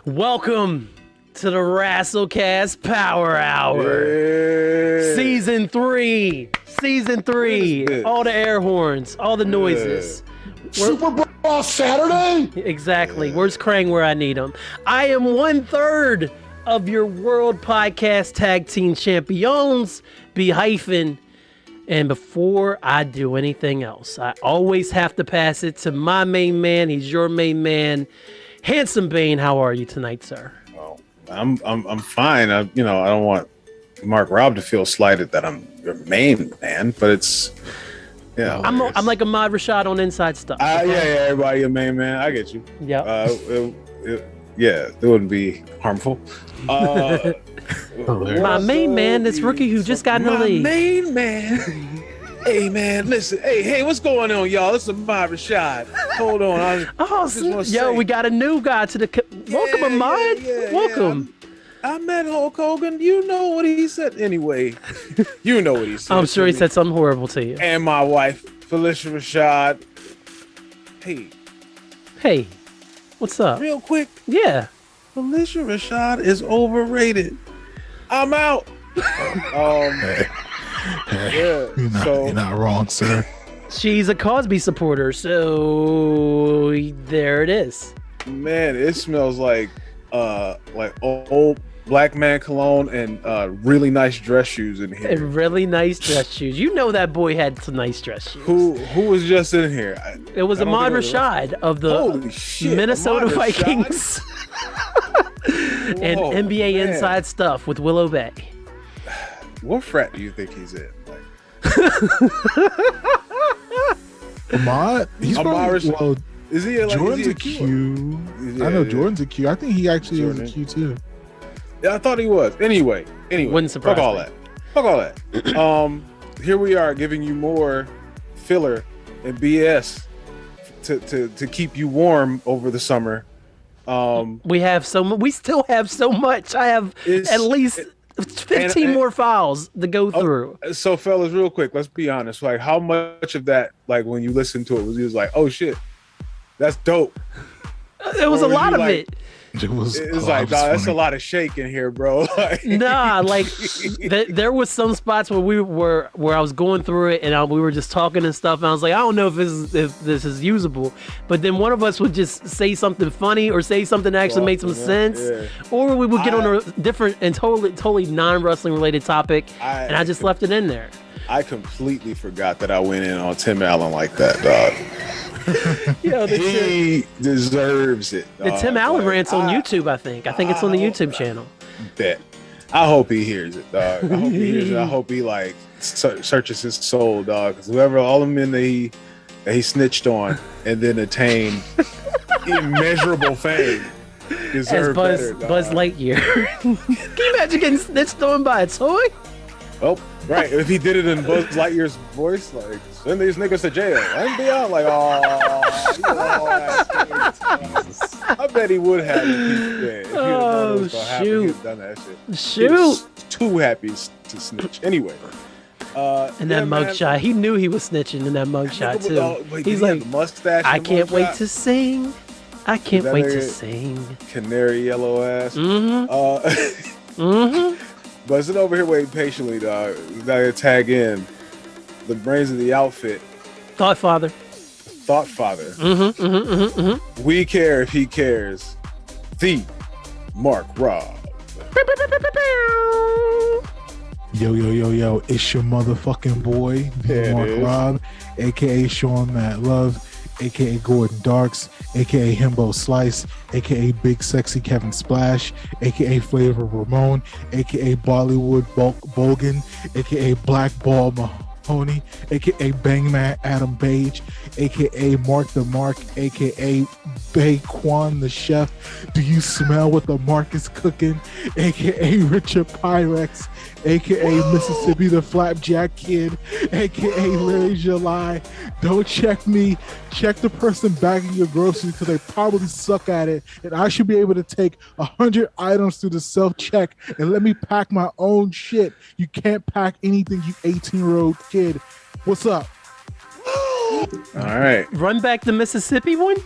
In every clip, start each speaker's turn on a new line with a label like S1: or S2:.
S1: Welcome to the Rasslecast Power Hour.
S2: Yeah.
S1: Season 3. All the air horns, all the noises.
S2: Super Bowl Saturday?
S1: Exactly. Yeah. Where's Krang where I need him? I am 1/3 of your World Podcast Tag Team Champions, HYPHEN. And before I do anything else, I always have to pass it to my main man. He's your main man. Handsome Bane, how are you tonight, sir?
S2: Oh, I'm fine. I don't want Mark Rob to feel slighted that I'm your main man, but it's
S1: I'm like Ahmad Rashad on Inside Stuff.
S2: Yeah, everybody your main man. I get you.
S1: Yeah.
S2: It wouldn't be harmful.
S1: My main man, this rookie who just got in the league.
S2: My main man. Hey man, listen. Hey, what's going on, y'all? This is Ahmad Rashad. Hold on.
S1: We got a new guy to the. Welcome, Ahmad. Welcome.
S2: I met Hulk Hogan. You know what he said. Anyway, you know what he said.
S1: I'm sure he said something horrible to you.
S2: And my wife, Felicia Rashad. Hey,
S1: what's up?
S2: Real quick.
S1: Yeah.
S2: Felicia Rashad is overrated. I'm out.
S3: You're not wrong, sir.
S1: She's a Cosby supporter, so there it is.
S2: Man, it smells like old black man cologne and really nice dress shoes in here.
S1: And really nice dress shoes. You know that boy had some nice dress shoes.
S2: Who was just in here?
S1: It was Ahmad Rashad of the Minnesota Vikings and NBA Inside Stuff with Willow Bay.
S2: What frat do you think he's in?
S3: Ahmad? He's probably,
S2: is he
S3: Jordan's a Q. I know Jordan's a Q. I think he actually is a Q too.
S2: Yeah, I thought he was. Anyway.
S1: Wouldn't surprise me.
S2: Fuck all that. Here we are giving you more filler and BS to keep you warm over the summer.
S1: We still have so much. I have at least 15 more files to go through.
S2: So fellas, real quick, let's be honest. Like, how much of that, like when you listen to it, was like, oh shit, that's dope?
S1: It was a lot of it.
S2: It was like, nah, that's a lot of shake in here, bro.
S1: There was some spots where I was going through it and we were just talking and stuff, and I was like, I don't know if this is usable. But then one of us would just say something funny or say something that actually made some sense, or we would get on a different and totally non-wrestling related topic, and I just left it in there.
S2: I completely forgot that I went in on Tim Allen like that, dog. He deserves it.
S1: The Tim Allen rant's on YouTube, I think. It's on the YouTube channel.
S2: I hope he hears it, dog. I hope he hears it. I hope he searches his soul, dog. Because all the men that he snitched on and then attained immeasurable fame deserve better, dog.
S1: Buzz Lightyear. Can you imagine getting snitched on by a toy?
S2: Oh, right. If he did it in Buzz Lightyear's voice, like, send these niggas to jail. And beyond, like, I bet he would have if he shoot. Done that shit.
S1: Shoot.
S2: He was too happy to snitch. Anyway.
S1: In that mugshot. He knew he was snitching in that mugshot, too. He's like,
S2: mustache.
S1: I can't wait to sing. I can't wait to sing.
S2: Canary yellow ass. But sit over here waiting patiently, dog. Gotta tag in the brains of the outfit.
S1: Thought Father.
S2: We care if he cares. The Mark Rob.
S3: Yo. It's your motherfucking boy, the Mark Rob, aka Sean Matt Love, aka Gordon Darks, aka Himbo Slice, aka Big Sexy Kevin Splash, aka Flavor Ramon, aka Bollywood Bogan, aka Black Ball Mahoney, aka Bangman Adam Page, aka Mark the Mark, aka Baquan the Chef. Do you smell what the Mark is cooking? Aka Richard Pyrex, aka Mississippi the Flapjack Kid, aka Larry July. Don't check me, check the person bagging your groceries because they probably suck at it, and I should be able to take 100 items through the self-check and let me pack my own shit. You can't pack anything, you 18-year-old kid. What's up?
S2: All right.
S1: Run back the Mississippi one?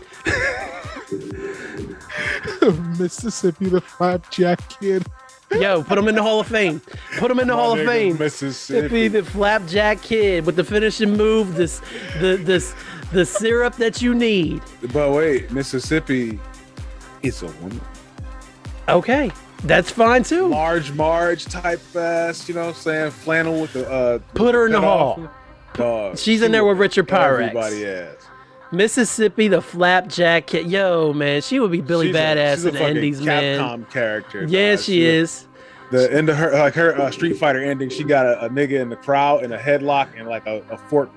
S3: Mississippi the Flapjack Kid.
S1: Yo, put him in the Hall of Fame. Put him in the Hall of
S2: nigga,
S1: Fame.
S2: Mississippi.
S1: The Flapjack Kid with the finishing move, the syrup that you need.
S2: But wait, Mississippi is a woman.
S1: Okay, that's fine too.
S2: Large Marge type ass, you know what I'm saying? Flannel with the
S1: Put her in the
S2: cut off.
S1: hall.
S2: Dog.
S1: She's in there with Richard Pyrex.
S2: Everybody ass.
S1: Mississippi, the Flapjack Kid. Yo, man, she would be Billy Badass
S2: she's
S1: in
S2: a
S1: the
S2: fucking
S1: Indies,
S2: Capcom
S1: man.
S2: character.
S1: Yeah,
S2: dog.
S1: she is.
S2: The end of her Street Fighter ending, she got a nigga in the crowd in a headlock and like a fork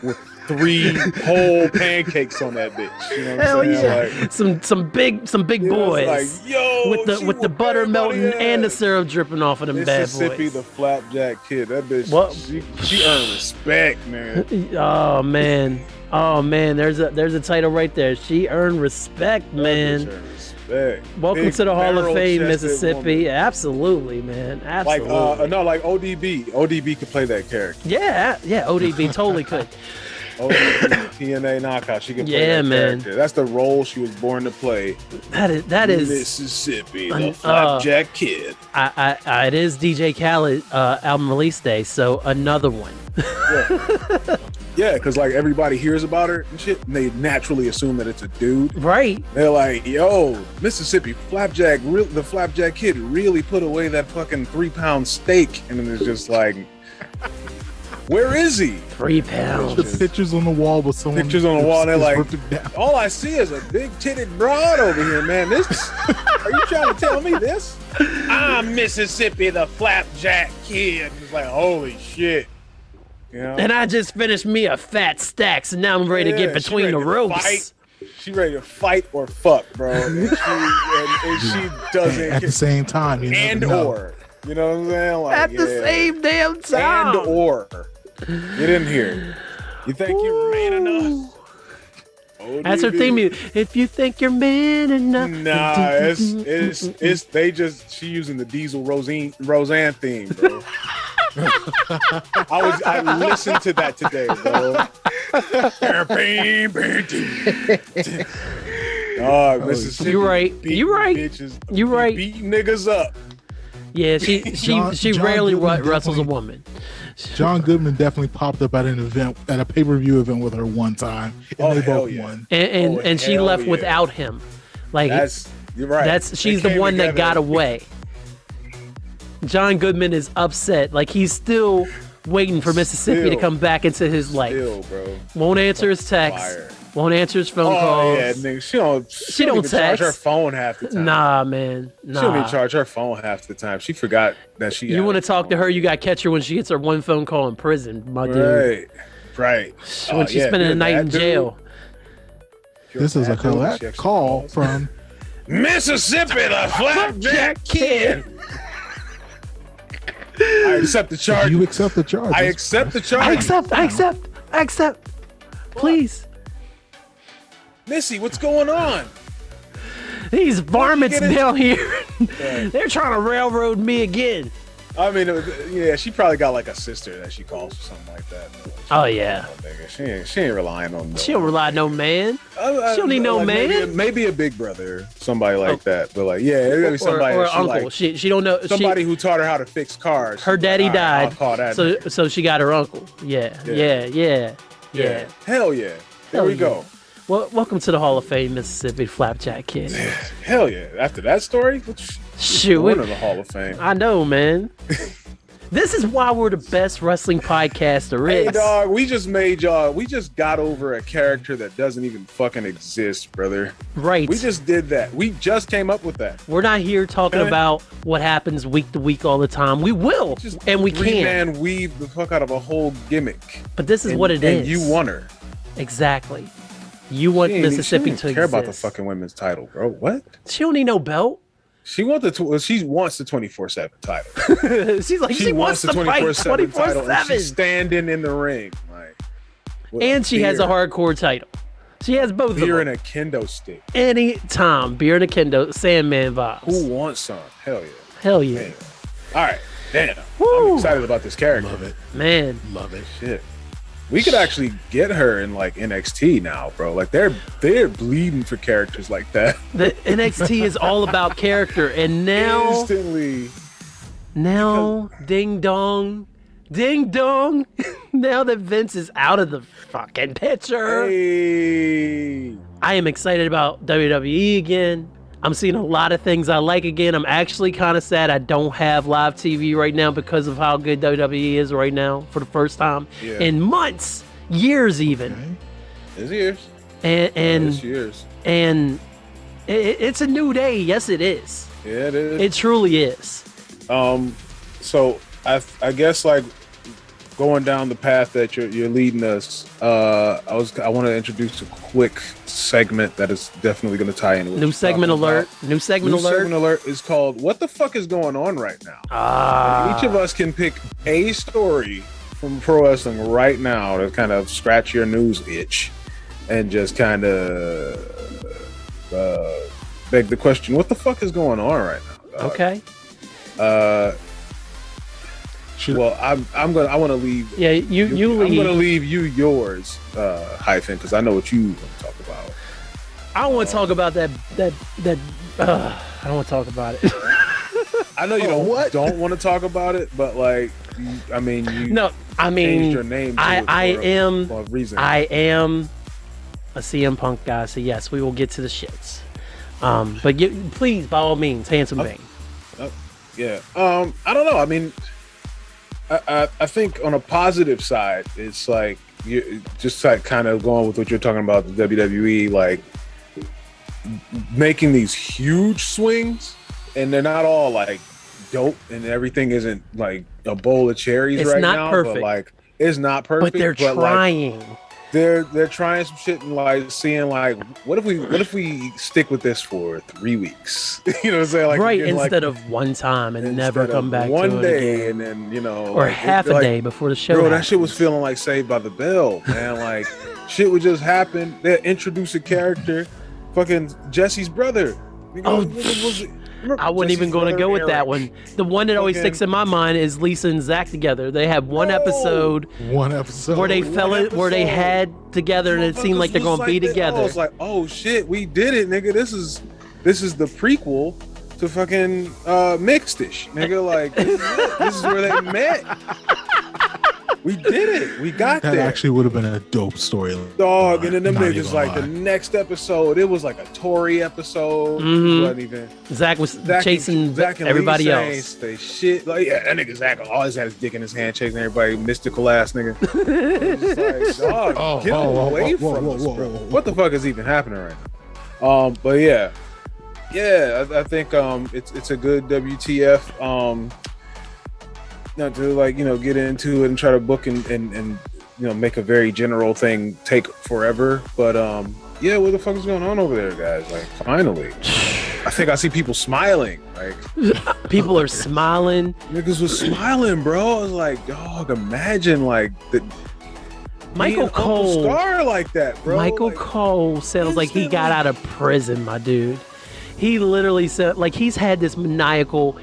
S2: with 3 whole pancakes on that bitch. You know what
S1: Hell
S2: I'm saying?
S1: yeah,
S2: Like,
S1: some big
S2: it was
S1: boys.
S2: like, yo,
S1: with the butter melting and the syrup dripping off of them bad
S2: Mississippi,
S1: boys.
S2: the Flapjack Kid. That bitch,
S1: What?
S2: she earned respect, man.
S1: Oh man, there's a title right there. She earned respect,
S2: That
S1: man.
S2: bitch earned respect.
S1: Welcome
S2: Big
S1: to the Hall of Fame,
S2: barrel-chested
S1: Mississippi.
S2: woman.
S1: Absolutely, man.
S2: Like
S1: Absolutely.
S2: like ODB. ODB could play that character.
S1: Yeah, ODB totally could.
S2: ODB, TNA knockout. She could play
S1: Yeah,
S2: that
S1: man.
S2: character. That's the role she was born to play.
S1: That is
S2: Mississippi, the Flapjack Kid.
S1: it is DJ Khaled album release day, so another one.
S2: Yeah, because like everybody hears about her and shit, and they naturally assume that it's a dude.
S1: Right.
S2: They're like, yo, Mississippi Flapjack, the Flapjack Kid really put away that fucking 3-pound steak. And then it's just like, where is he?
S1: 3 pounds.
S3: The pictures on the wall with someone.
S2: Pictures on the wall, and they're like,
S3: ripped it down.
S2: all I see is a big titted broad over here, man. This, are you trying to tell me this? I'm Mississippi, the Flapjack Kid. It's like, holy shit. You know?
S1: And I just finished me a fat stack, so now I'm ready to get
S2: Yeah, she
S1: between
S2: ready
S1: the
S2: to
S1: ropes.
S2: fight. She ready to fight or fuck, bro. And she doesn't
S3: At the same time, you
S2: and
S3: never know.
S2: or. You know what I'm saying? Like,
S1: At the same damn time.
S2: and or. Get in here. You think you're man enough?
S1: That's her theme music. If you think you're man enough.
S2: Nah, it's they just she using the Diesel Roseanne theme, bro. I listened to that today, bro. Mississippi
S1: You right.
S2: beating
S1: You right.
S2: Bitches,
S1: You right.
S2: Beating niggas up.
S1: Yeah, she
S3: John
S1: rarely
S3: Goodman
S1: wrestles a
S3: definitely-
S1: woman.
S3: John Goodman definitely popped up at an event, at a pay-per-view event with her one time, and
S2: Oh,
S3: they
S2: hell
S3: both
S2: yeah.
S3: won.
S1: And she
S2: hell
S1: left
S2: yeah.
S1: without him. Like
S2: You're right.
S1: she's
S2: They
S1: the
S2: came
S1: one that
S2: together.
S1: got away. John Goodman is upset. Like he's still waiting for Mississippi to
S2: Still.
S1: come back into his life.
S2: Still, bro.
S1: Won't answer his text.
S2: Fire.
S1: Won't answer his phone
S2: Oh
S1: calls.
S2: yeah, nigga. She don't
S1: don't
S2: even charge
S1: text.
S2: her phone half the time.
S1: Nah, man.
S2: She don't even
S1: Nah.
S2: charge her phone half the time. She forgot that she.
S1: You want to talk to her? You got to catch her when she gets her one phone call in prison, my dude.
S2: Right.
S1: When she's spending the night in jail.
S3: This is a collect call from
S2: Mississippi, the Flapjack Kid. I accept the charge.
S3: you accept the charge.
S2: I accept the charge.
S1: I accept. Please.
S2: Missy, what's going on?
S1: These varmints
S2: get in-
S1: down here,
S2: Right.
S1: they're trying to railroad me again.
S2: I mean, yeah, she probably got like a sister that she calls or something like that.
S1: Oh, yeah.
S2: Nigga. She ain't relying on.
S1: She don't rely on no man. She don't need no
S2: like
S1: man.
S2: Maybe a big brother, somebody like that. But like, yeah, it's gotta be somebody.
S1: Or
S2: that she
S1: uncle.
S2: like-
S1: She don't know.
S2: somebody who taught her how to fix cars.
S1: Her daddy
S2: All right, I'll
S1: died,
S2: call that.
S1: so she got her uncle. Yeah.
S2: Hell yeah. There
S1: Hell
S2: we
S1: yeah.
S2: go.
S1: Well, welcome to the Hall of Fame, Mississippi Flapjack Kid.
S2: Hell yeah. After that story,
S1: Shoot,
S2: one of the Hall of Fame.
S1: I know, man. This is why we're the best wrestling podcast there is.
S2: Hey dog, we just got over a character that doesn't even fucking exist, brother.
S1: Right.
S2: We just did that. We just came up with that.
S1: We're not here talking
S2: Okay.
S1: about what happens week to week all the time. We will,
S2: Just
S1: and we can.
S2: three-man weave the fuck out of a whole gimmick.
S1: But this is
S2: And-
S1: what it is.
S2: And you won her.
S1: Exactly. You want
S2: She
S1: Mississippi
S2: don't
S1: to
S2: care
S1: exist.
S2: about the fucking women's title, bro. What?
S1: She don't need no belt.
S2: She wants the 24/7 title.
S1: She's like, she wants to fight
S2: 24/7 title, and
S1: 24/7.
S2: she's standing in the ring, like. with
S1: And she has a
S2: beer-
S1: hardcore title. She has both of
S2: beer
S1: them.
S2: and a kendo stick.
S1: Anytime. Beer and a kendo. Sandman vibes.
S2: Who wants some? Hell yeah.
S1: Hell yeah.
S2: Man. All right, damn.
S1: Woo.
S2: I'm excited about this character.
S3: Love it.
S1: Man.
S3: Love it.
S2: Shit. We could actually get her in like NXT now, bro. Like they're bleeding for characters like that.
S1: The NXT is all about character, and now
S2: instantly.
S1: Now, ding dong. Now that Vince is out of the fucking picture.
S2: Hey.
S1: I am excited about WWE again. I'm seeing a lot of things I like again. I'm actually kind of sad I don't have live TV right now because of how good WWE is right now for the first time in months, years even.
S2: It's years.
S1: And
S2: years.
S1: And it's a new day. Yes, it is.
S2: Yeah, it is.
S1: It truly is.
S2: So I guess like going down the path that you're leading us, I want to introduce a quick segment that is definitely going to tie in with
S1: New segment alert. New segment alert
S2: is called "What the fuck is going on right now?" Each of us can pick a story from pro wrestling right now to kind of scratch your news itch and just kind of beg the question: what the fuck is going on right now? Dog?
S1: Okay.
S2: Well, I want to leave.
S1: Yeah, you leave.
S2: I'm going to leave you yours, Hyphen, because I know what you want to talk about.
S1: I don't want to talk about that. I don't want to talk about it.
S2: I know you don't want to talk about it, but like, changed your name.
S1: I am a CM Punk guy, so yes, we will get to the shits. But please, by all means, Handsome Bane.
S2: Yeah. I don't know. I mean, I think on a positive side, it's like you just like kind of going with what you're talking about, the WWE, like making these huge swings, and they're not all like dope, and everything isn't like a bowl of cherries right now. It's not perfect. But like, it's not perfect.
S1: But they're trying.
S2: Like, they're trying some shit and like seeing like what if we stick with this for 3 weeks? You know what I'm saying? Like,
S1: right, instead of one time and never come back
S2: one
S1: to
S2: day
S1: it again.
S2: And then
S1: or like, half a day before the show.
S2: Bro,
S1: happens.
S2: That shit was feeling like Saved by the Bell, man. Like shit would just happen. They introduce a character, fucking Jesse's brother.
S1: I wasn't even going to go with that one. The one that always sticks in my mind is Lisa and Zach together. They had one episode where they had together, and it seemed like they're going to be together.
S2: I was like, oh shit, we did it, nigga. This is the prequel to fucking Mixed-ish, nigga. Like this is where they met. We did it. We got
S3: that.
S2: That
S3: actually would have been a dope story.
S2: Dog, and then them niggas like the next episode, it was like a Tory episode.
S1: Mm-hmm.
S2: Wasn't even.
S1: Zach was chasing everybody else.
S2: They shit. Like, yeah, that nigga Zach always had his dick in his hand chasing everybody, mystical ass nigga. It's like, dog, get away from us, bro. What the fuck is even happening right now? But yeah, I think it's a good WTF. Not to like get into it and try to book and make a very general thing take forever, but what the fuck is going on over there, guys? Like finally, I think I see people smiling. Like
S1: people are smiling.
S2: Niggas was smiling, bro. I was like, dog, imagine like the
S1: Michael Cole
S2: star like that, bro.
S1: Michael Cole sounds like he got out of prison, my dude. He literally said like he's had this maniacal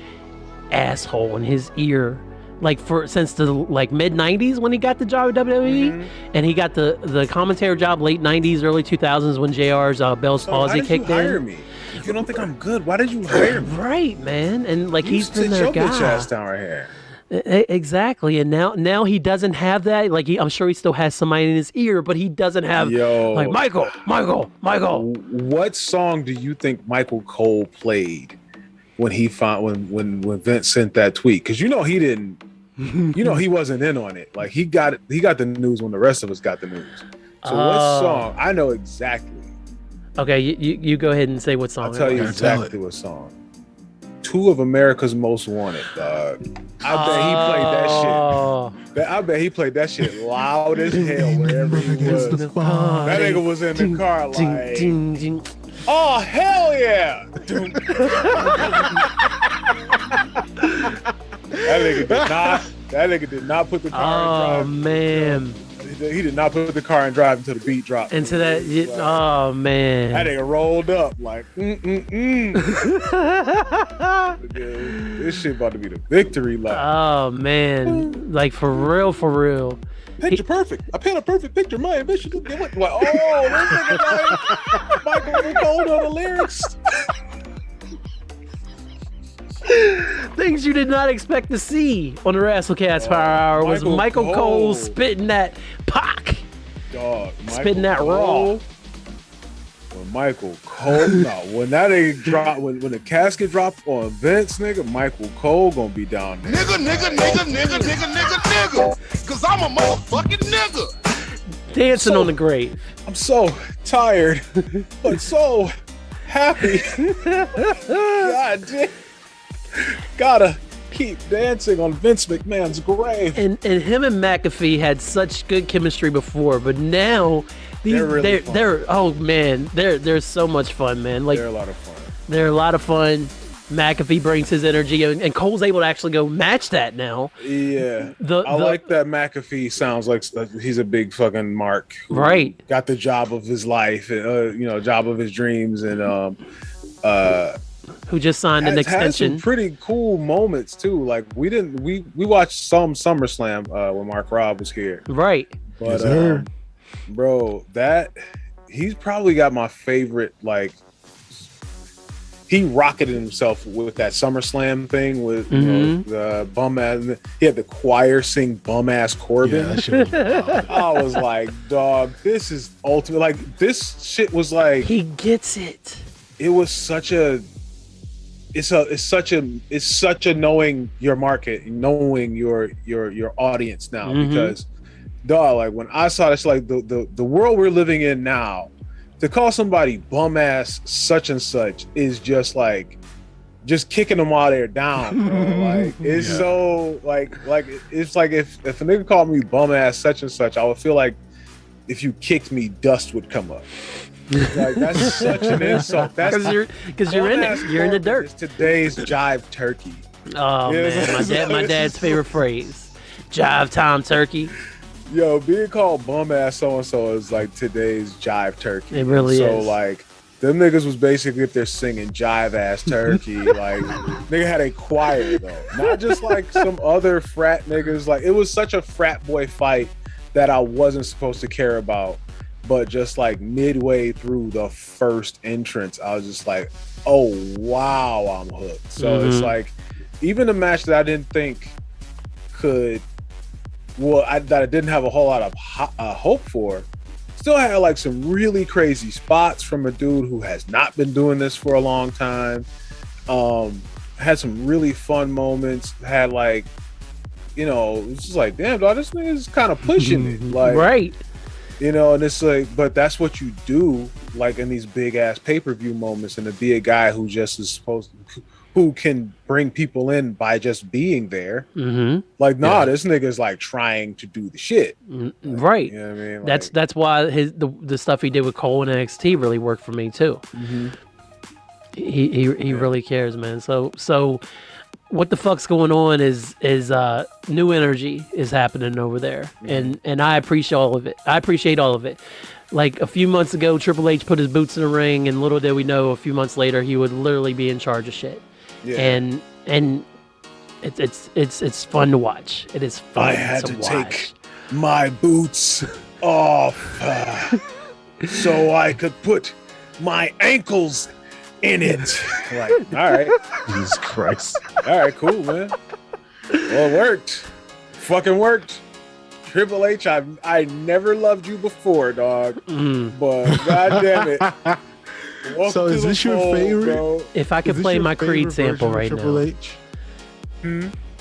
S1: asshole in his ear. Like since the mid 90s when he got the job at WWE, and he got the commentary job late 90s, early 2000s when JR's Bell's palsy kicked in.
S2: Why did you hire me? If you don't think I'm good, why did you hire me?
S1: Right, man, and like he's been their guy.
S2: Bitch ass down right here.
S1: Exactly, and now he doesn't have that. Like I'm sure he still has somebody in his ear, but he doesn't have like Michael.
S2: What song do you think Michael Cole played when he found when Vince sent that tweet? Because he didn't. He wasn't in on it. Like he got the news when the rest of us got the news. So what song? I know exactly.
S1: Okay, you go ahead and say what song.
S2: I'll tell you exactly what song. 2 of America's Most Wanted, dog. I bet he played that shit loud as hell wherever he was. That nigga was in the car like, oh hell yeah! That nigga did not put the car in drive.
S1: Oh man.
S2: He did not put the car in drive until the beat dropped.
S1: Into that, oh man.
S2: That nigga rolled up like, This shit about to be the victory lap.
S1: Oh man, like for real.
S2: Picture perfect. I paint a perfect picture. My ambition to get what? Like, oh, this nigga like Michael Cole on the lyrics.
S1: Things you did not expect to see on the Rasslecast Power Hour was Michael Cole spitting that Pac.
S2: Dog,
S1: spitting that raw.
S2: When Michael Cole, when that ain't drop, when the casket drop on Vince, nigga, Michael Cole gonna be down there.
S4: Nigga, cause I'm a motherfucking nigga.
S1: Dancing on the grave.
S2: I'm so tired, but so happy. God damn. Gotta keep dancing on Vince McMahon's grave.
S1: And him and McAfee had such good chemistry before, but now they're oh man, they're so much fun, man. Like
S2: they're a lot of fun.
S1: They're a lot of fun. McAfee brings his energy, and Cole's able to actually go match that now.
S2: Yeah, I like that McAfee sounds like he's a big fucking mark.
S1: Right.
S2: Got the job of his life, job of his dreams, and
S1: who just signed an extension.
S2: Had some pretty cool moments too. Like we watched some SummerSlam when Mark Robb was here.
S1: Right.
S2: But bro, he's probably got my favorite. Like he rocketed himself with that SummerSlam thing with the bum ass. He had the choir sing "Bum Ass Corbin." Yeah, I was like, dog, this is ultimate. Like this shit was like
S1: he gets it.
S2: It was such a. It's such a knowing your market, knowing your audience now, because dog, like when I saw this, like the world we're living in now, to call somebody bum ass such and such is just like just kicking them while they're down, bro. Like it's so like it's like if a nigga called me bum ass such and such, I would feel like if you kicked me, dust would come up. Like that's such an insult. That's
S1: because you're in it. You're in the dirt.
S2: It's today's jive turkey.
S1: Oh man, my dad's favorite phrase, jive time turkey.
S2: Yo, being called bum ass so and so is like today's jive turkey.
S1: It really is.
S2: So like them niggas was basically if they're singing jive ass turkey, like nigga had a choir though, not just like some other frat niggas. Like it was such a frat boy fight that I wasn't supposed to care about. But just like midway through the first entrance, I was just like, oh, wow, I'm hooked. So it's like, even a match that I didn't think that I didn't have a whole lot of hope for, still had like some really crazy spots from a dude who has not been doing this for a long time. Had some really fun moments, had like, it's just like, damn, dog, this nigga is kind of pushing it. Like,
S1: right.
S2: And it's like, but that's what you do, like in these big ass pay-per-view moments, and to be a guy who just is who can bring people in by just being there. Like, this nigga's like trying to do the shit. Like,
S1: right.
S2: You know what I mean?
S1: Like, that's why the stuff he did with Cole and NXT really worked for me too. He really cares, man. So what the fuck's going on is new energy is happening over there, and I appreciate all of it. Like a few months ago, Triple H put his boots in the ring, and little did we know, a few months later, he would literally be in charge of shit. Yeah. And it's fun to watch. It is fun.
S2: I had to take my boots off so I could put my ankles in it. Like, all right.
S3: Jesus Christ.
S2: All right, cool, man. Well, it worked. Fucking worked. Triple H, I never loved you before, dog. But goddamn it.
S3: So is this your favorite? Bro.
S1: If I could play my Creed sample right now.
S3: Triple H?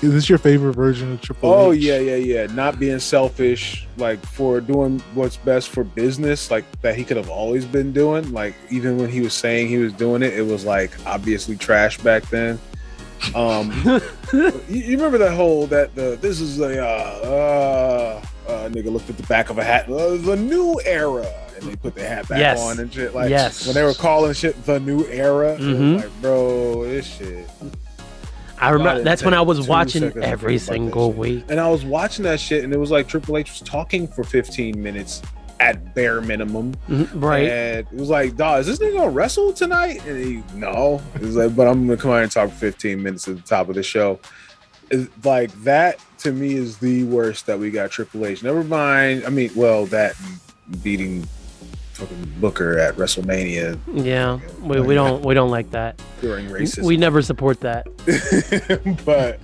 S3: Is this your favorite version of Triple H?
S2: Oh, yeah. Not being selfish, like for doing what's best for business, like that he could have always been doing. Like even when he was saying he was doing it, it was like obviously trash back then. You remember that whole this is a nigga looked at the back of a hat, the new era, and they put the hat back on and shit. Like when they were calling shit the new era, it was like, bro, this shit.
S1: I remember that's when I was watching every single week.
S2: And I was watching that shit, and it was like Triple H was talking for 15 minutes at bare minimum.
S1: Right.
S2: And it was like, dog, is this nigga gonna wrestle tonight? And no. It was like, but I'm gonna come out and talk for 15 minutes at the top of the show. like that to me is the worst that we got Triple H. Never mind. I mean, well, that and beating fucking Booker at WrestleMania.
S1: Yeah, we don't like that.
S2: During racism.
S1: We never support that.
S2: But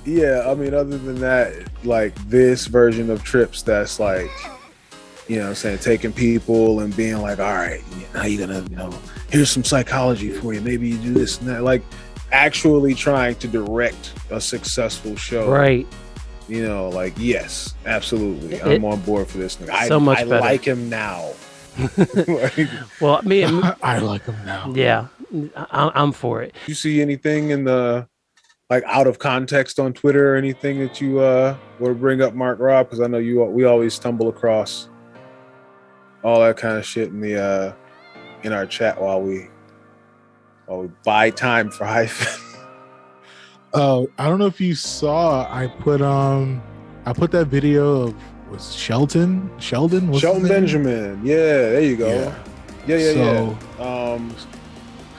S2: yeah, I mean, other than that, like this version of Trips that's like, you know what I'm saying, taking people and being like, all right, how you gonna, you know, here's some psychology for you. Maybe you do this and that. Like actually trying to direct a successul show.
S1: Right.
S2: You know, like, yes, absolutely. I'm on board for this. I
S1: better.
S2: like him now. Like,
S1: well, me,
S3: I like him now.
S1: Yeah, I'm for it.
S2: You see anything in the like out of context on Twitter or anything that you want to bring up, Mark Rob? Because I know we always stumble across all that kind of shit in the in our chat while we buy time for Hyphen.
S3: Oh, I don't know if you saw. I put that video of Sheldon
S2: Benjamin. Yeah, there you go. Yeah.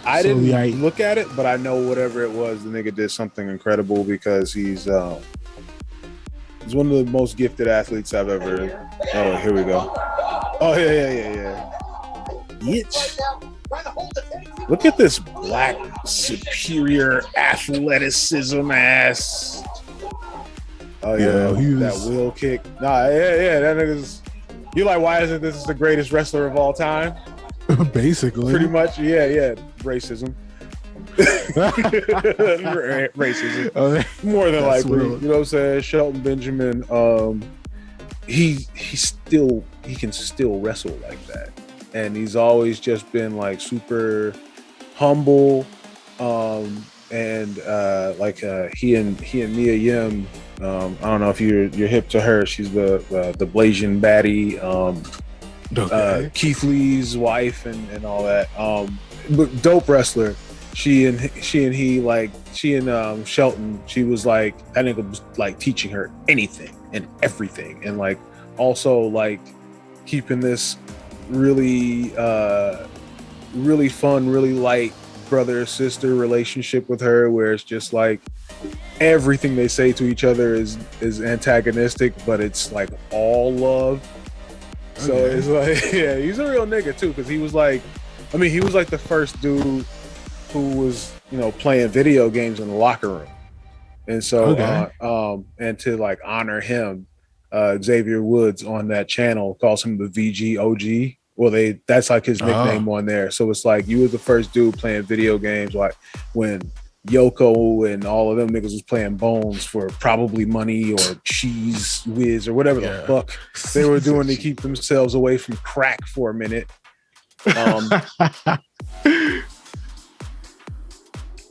S2: I didn't look at it, but I know whatever it was, the nigga did something incredible because he's one of the most gifted athletes I've ever. Oh, here we go. Oh yeah. Bitch. Look at this black superior athleticism ass. Oh yeah, that wheel kick. Nah, yeah, that nigga's. You like, why isn't this the greatest wrestler of all time?
S3: Basically,
S2: pretty much. Yeah. Racism. Racism. More than likely. You know what I'm saying? Shelton Benjamin. He can still wrestle like that. And he's always just been like super humble, and like he and Mia Yim. I don't know if you're hip to her. She's the Blasian baddie, Keith Lee's wife, and all that. But dope wrestler. She and Shelton. She was like, that nigga was like teaching her anything and everything, and like also like keeping this really fun, really light brother-sister relationship with her, where it's just like everything they say to each other is antagonistic, but it's like all love. So it's like, yeah, he's a real nigga too, because he was like the first dude who was, you know, playing video games in the locker room. And so and to like honor him, Xavier Woods on that channel calls him the VG OG. Well, that's like his nickname on there. So it's like, you were the first dude playing video games, like when Yoko and all of them niggas was playing Bones for probably money or Cheese Whiz or whatever the fuck they were doing to keep themselves away from crack for a minute.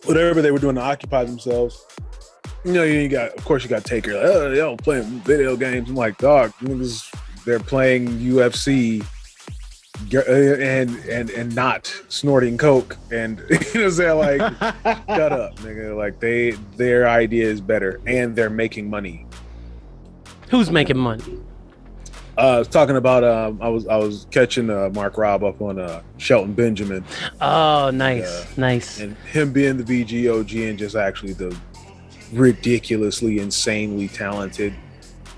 S2: Whatever they were doing to occupy themselves. You know, you got Taker, like, oh, y'all playing video games. I'm like, dog, niggas, they're playing UFC and not snorting coke, and you know what I'm saying, like, shut up, nigga. Like, their idea is better, and they're making money.
S1: Who's making money?
S2: I was talking about I was catching Mark Rob up on Shelton Benjamin. Oh,
S1: nice.
S2: And him being the VGOG and just actually the ridiculously, insanely talented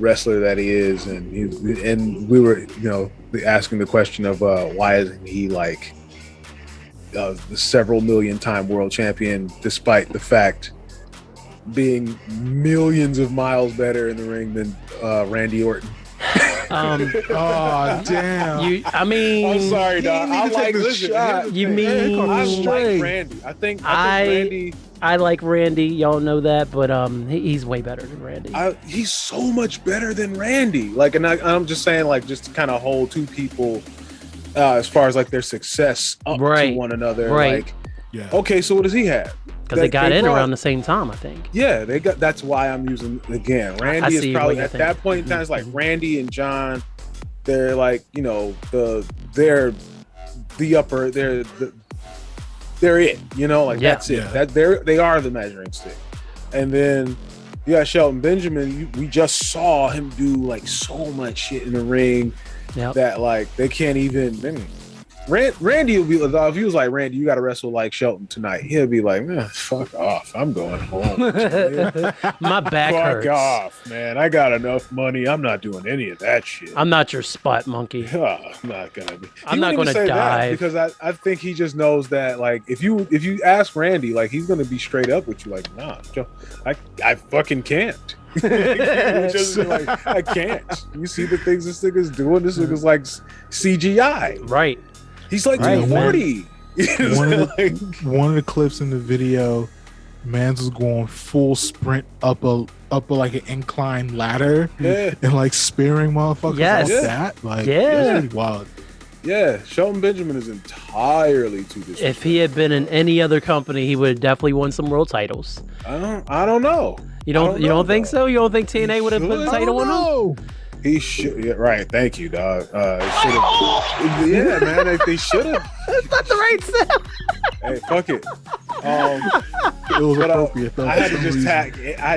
S2: wrestler that he is, and we were, you know, asking the question of why isn't he like the several million time world champion, despite the fact being millions of miles better in the ring than Randy Orton.
S3: Oh damn!
S2: I'm sorry, dog. I like this shot.
S1: You mean
S2: I like Randy? I think Randy.
S1: I like Randy. Y'all know that, but he's way better than Randy.
S2: He's so much better than Randy. Like, and I'm just saying, like, just to kind of hold two people as far as like their success up to one another.
S1: Right.
S2: Like, okay, so what does he have?
S1: Because they got in around the same time, I think.
S2: Yeah, they got. That's why I'm using again. Randy is probably at that point in time. It's like Randy and John. They're like, you know, they're it. You know, like that's it. That they are the measuring stick. And then you got Shelton Benjamin. We just saw him do like so much shit in the ring that like they can't even. Randy will be if he was like, Randy, you got to wrestle like Shelton tonight. He'll be like, man, fuck off. I'm going home.
S1: My back hurts.
S2: Fuck off, man. I got enough money. I'm not doing any of that shit.
S1: I'm not your spot monkey.
S2: I'm not gonna be.
S1: I'm not gonna dive
S2: because I think he just knows that like if you ask Randy, like he's gonna be straight up with you, like, nah, Joe, I fucking can't. Just like, I can't. You see the things this nigga's doing? This nigga's like CGI.
S1: Right.
S2: He's like 240.
S3: One of the clips in the video, Mans was going full sprint up a like an incline ladder and like spearing motherfuckers off that. Like, it's pretty wild.
S2: Yeah, Shelton Benjamin is entirely too disrespectful.
S1: If he had been in any other company, he would have definitely won some world titles.
S2: I don't know.
S1: You don't think so? You don't think TNA would have put the title on him?
S2: He should. Yeah, right. Thank you, dog. Yeah, man. They should have.
S1: That's not the right sound.
S2: Hey, fuck it.
S3: It was appropriate.
S2: I had to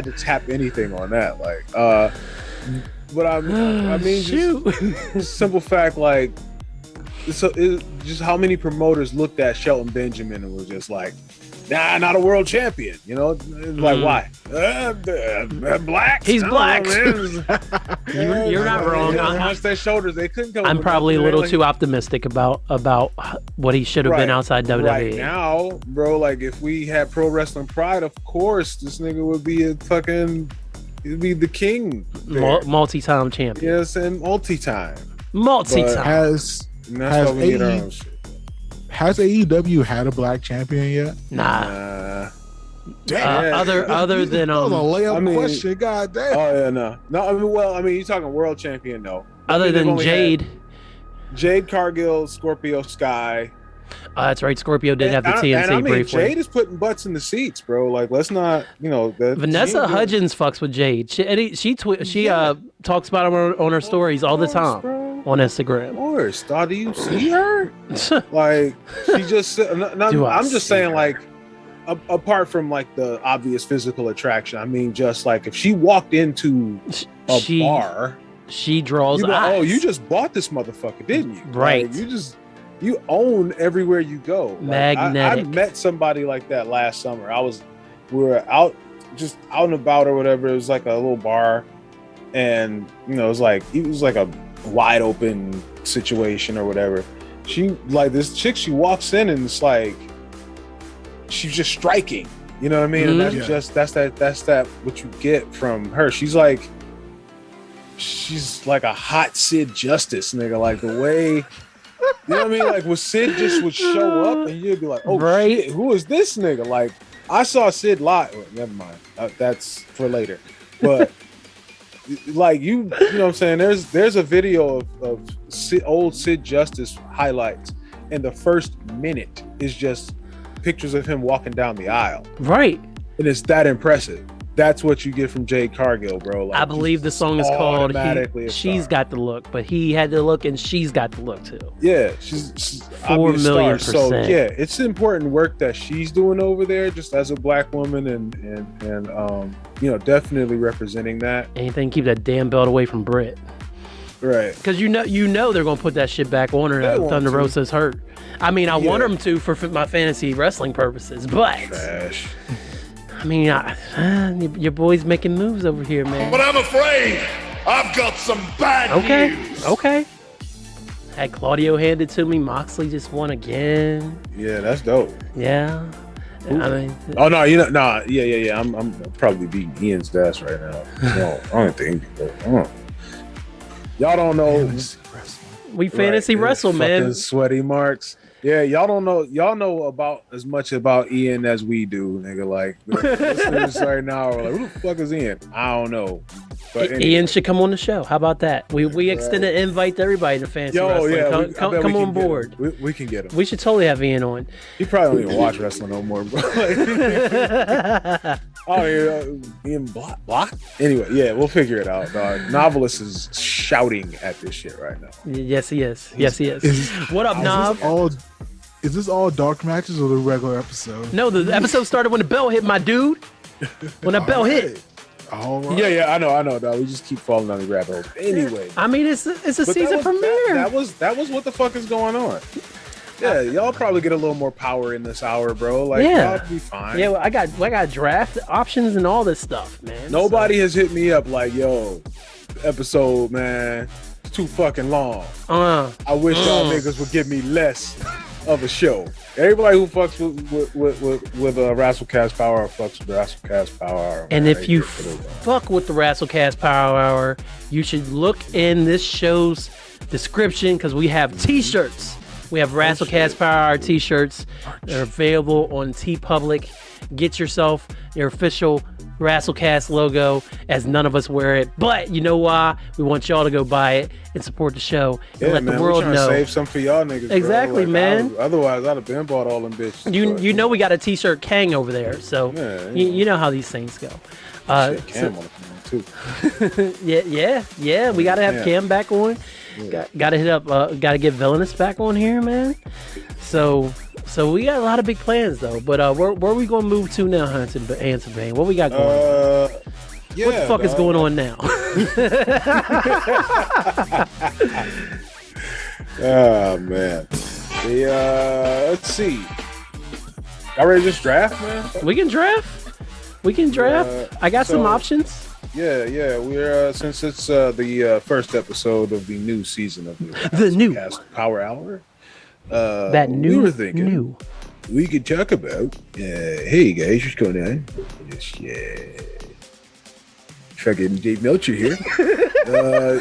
S2: just tap anything on that. Like, but I mean, just simple fact, like, so just how many promoters looked at Shelton Benjamin and was just like, nah, not a world champion. You know, like why? Black.
S1: He's black. You're not wrong.
S2: Once their shoulders, they couldn't come.
S1: I'm probably a little too optimistic about what he should have been outside WWE.
S2: Right now, bro, like if we had Pro Wrestling Pride, of course, this nigga would be he'd be the king.
S1: Multi-time champion.
S2: Yes, and multi-time.
S3: Has AEW had a black champion yet?
S1: Nah.
S3: Damn.
S1: Other than
S3: that was a layup question. God damn.
S2: Oh yeah, no. I mean, you're talking world champion, no.
S1: Other than Jade.
S2: Jade Cargill, Scorpio Sky.
S1: That's right. Scorpio did have the TNC briefly.
S2: Jade is putting butts in the seats, bro. Like, let's not,
S1: Vanessa Hudgens fucks with Jade. She talks about him on her stories all the time on Instagram.
S2: Of course, dog. Do you see her? Like, she just. I'm just saying, like, apart from like the obvious physical attraction, I mean, just like if she walked into a bar,
S1: she draws eyes.
S2: Oh, you just bought this motherfucker, didn't you?
S1: Right.
S2: Like, you own everywhere you go. Like,
S1: magnetic.
S2: I met somebody like that last summer. We were out and about or whatever. It was like a little bar, and it was like a wide open situation or whatever. She like this chick. She walks in and it's like she's just striking. You know what I mean? And that's that what you get from her. She's like a hot Sid Justice nigga. Like the way. You know what I mean? Like, when Sid just would show up and you'd be like, oh, shit, who is this nigga? Like, I saw Sid live. Well, never mind. That's for later. But, like, you know what I'm saying? There's a video of old Sid Justice highlights, and the first minute is just pictures of him walking down the aisle.
S1: Right.
S2: And it's that impressive. That's what you get from Jade Cargill, bro. Like,
S1: I believe the song is called She's Got the Look, but he had the look and she's got the look too.
S2: Yeah, she's
S1: 4 million %.
S2: So yeah, it's important work that she's doing over there just as a black woman and definitely representing that.
S1: Anything keep that damn belt away from Britt.
S2: Right.
S1: Because you know they're gonna put that shit back on her now. Thunder Rosa's hurt. I mean, I want them to for my fantasy wrestling purposes, but
S2: trash.
S1: I mean, your boy's making moves over here, man.
S4: But I'm afraid I've got some bad news.
S1: Okay. Had Claudio handed to me. Moxley just won again.
S2: Yeah, that's dope.
S1: Yeah.
S2: Ooh. I mean. Oh no, yeah. I'm probably beating Ian's ass right now. No, I don't think. Y'all don't know.
S1: We fantasy wrestle, man.
S2: Sweaty marks. Yeah, y'all don't know. Y'all know about as much about Ian as we do, nigga. Like, listeners right now are like, who the fuck is Ian? I don't know. But anyway.
S1: Ian should come on the show. How about that? We extend an invite to everybody to fantasy wrestling.
S2: Yeah,
S1: come on board.
S2: We can get him.
S1: We should totally have Ian on.
S2: He probably don't even watch wrestling no more, bro. Ian Block? Anyway, yeah, we'll figure it out, dog. Novelist is shouting at this shit right now.
S1: Yes, he is. What up, Nav?
S3: Is this all dark matches or the regular episode?
S1: No, the episode started when the bell hit, my dude. When that bell hit.
S3: All right.
S2: Yeah, I know, dog. We just keep falling down the rabbit hole. Anyway,
S1: I mean, it's a season premiere.
S2: That was what the fuck is going on. Yeah, y'all probably get a little more power in this hour, bro. Like,
S1: Yeah.
S2: y'all be fine.
S1: Yeah, well, I got draft options and all this stuff, man.
S2: Nobody has hit me up like, yo, episode, man, it's too fucking long. I wish y'all niggas would give me less of a show. Everybody who fucks with Rasslecast Power Hour fucks with Rasslecast Power Hour.
S1: And if you fuck with the Rasslecast Power Hour, you should look in this show's description because we have t-shirts. We have Rasslecast Power Hour t-shirts. They're available on TeePublic. Get yourself your official Rasslecast logo, as none of us wear it. But you know why? We want y'all to go buy it and support the show and let the world know.
S2: Save some for y'all niggas.
S1: Exactly,
S2: like,
S1: man.
S2: Otherwise, I'd have been bought all them bitches.
S1: You know we got a t-shirt Kang over there, so you know how these things go.
S2: Cam on the phone too.
S1: yeah. We gotta have Cam back on. Yeah. Gotta hit up. Gotta get Villainous back on here, man. So we got a lot of big plans though. But where are we gonna move to now, Hanson Bane? What we got going on? What the fuck is going on now?
S2: Oh man. Let's see. Y'all ready to just draft, man?
S1: We can draft. I got some options.
S2: Yeah. We're since it's the first episode of the new season of
S1: the new
S2: Power Hour.
S1: That new,
S2: we were thinking we could talk about. Hey guys, what's going on? Just fucking Dave Melcher here. Guy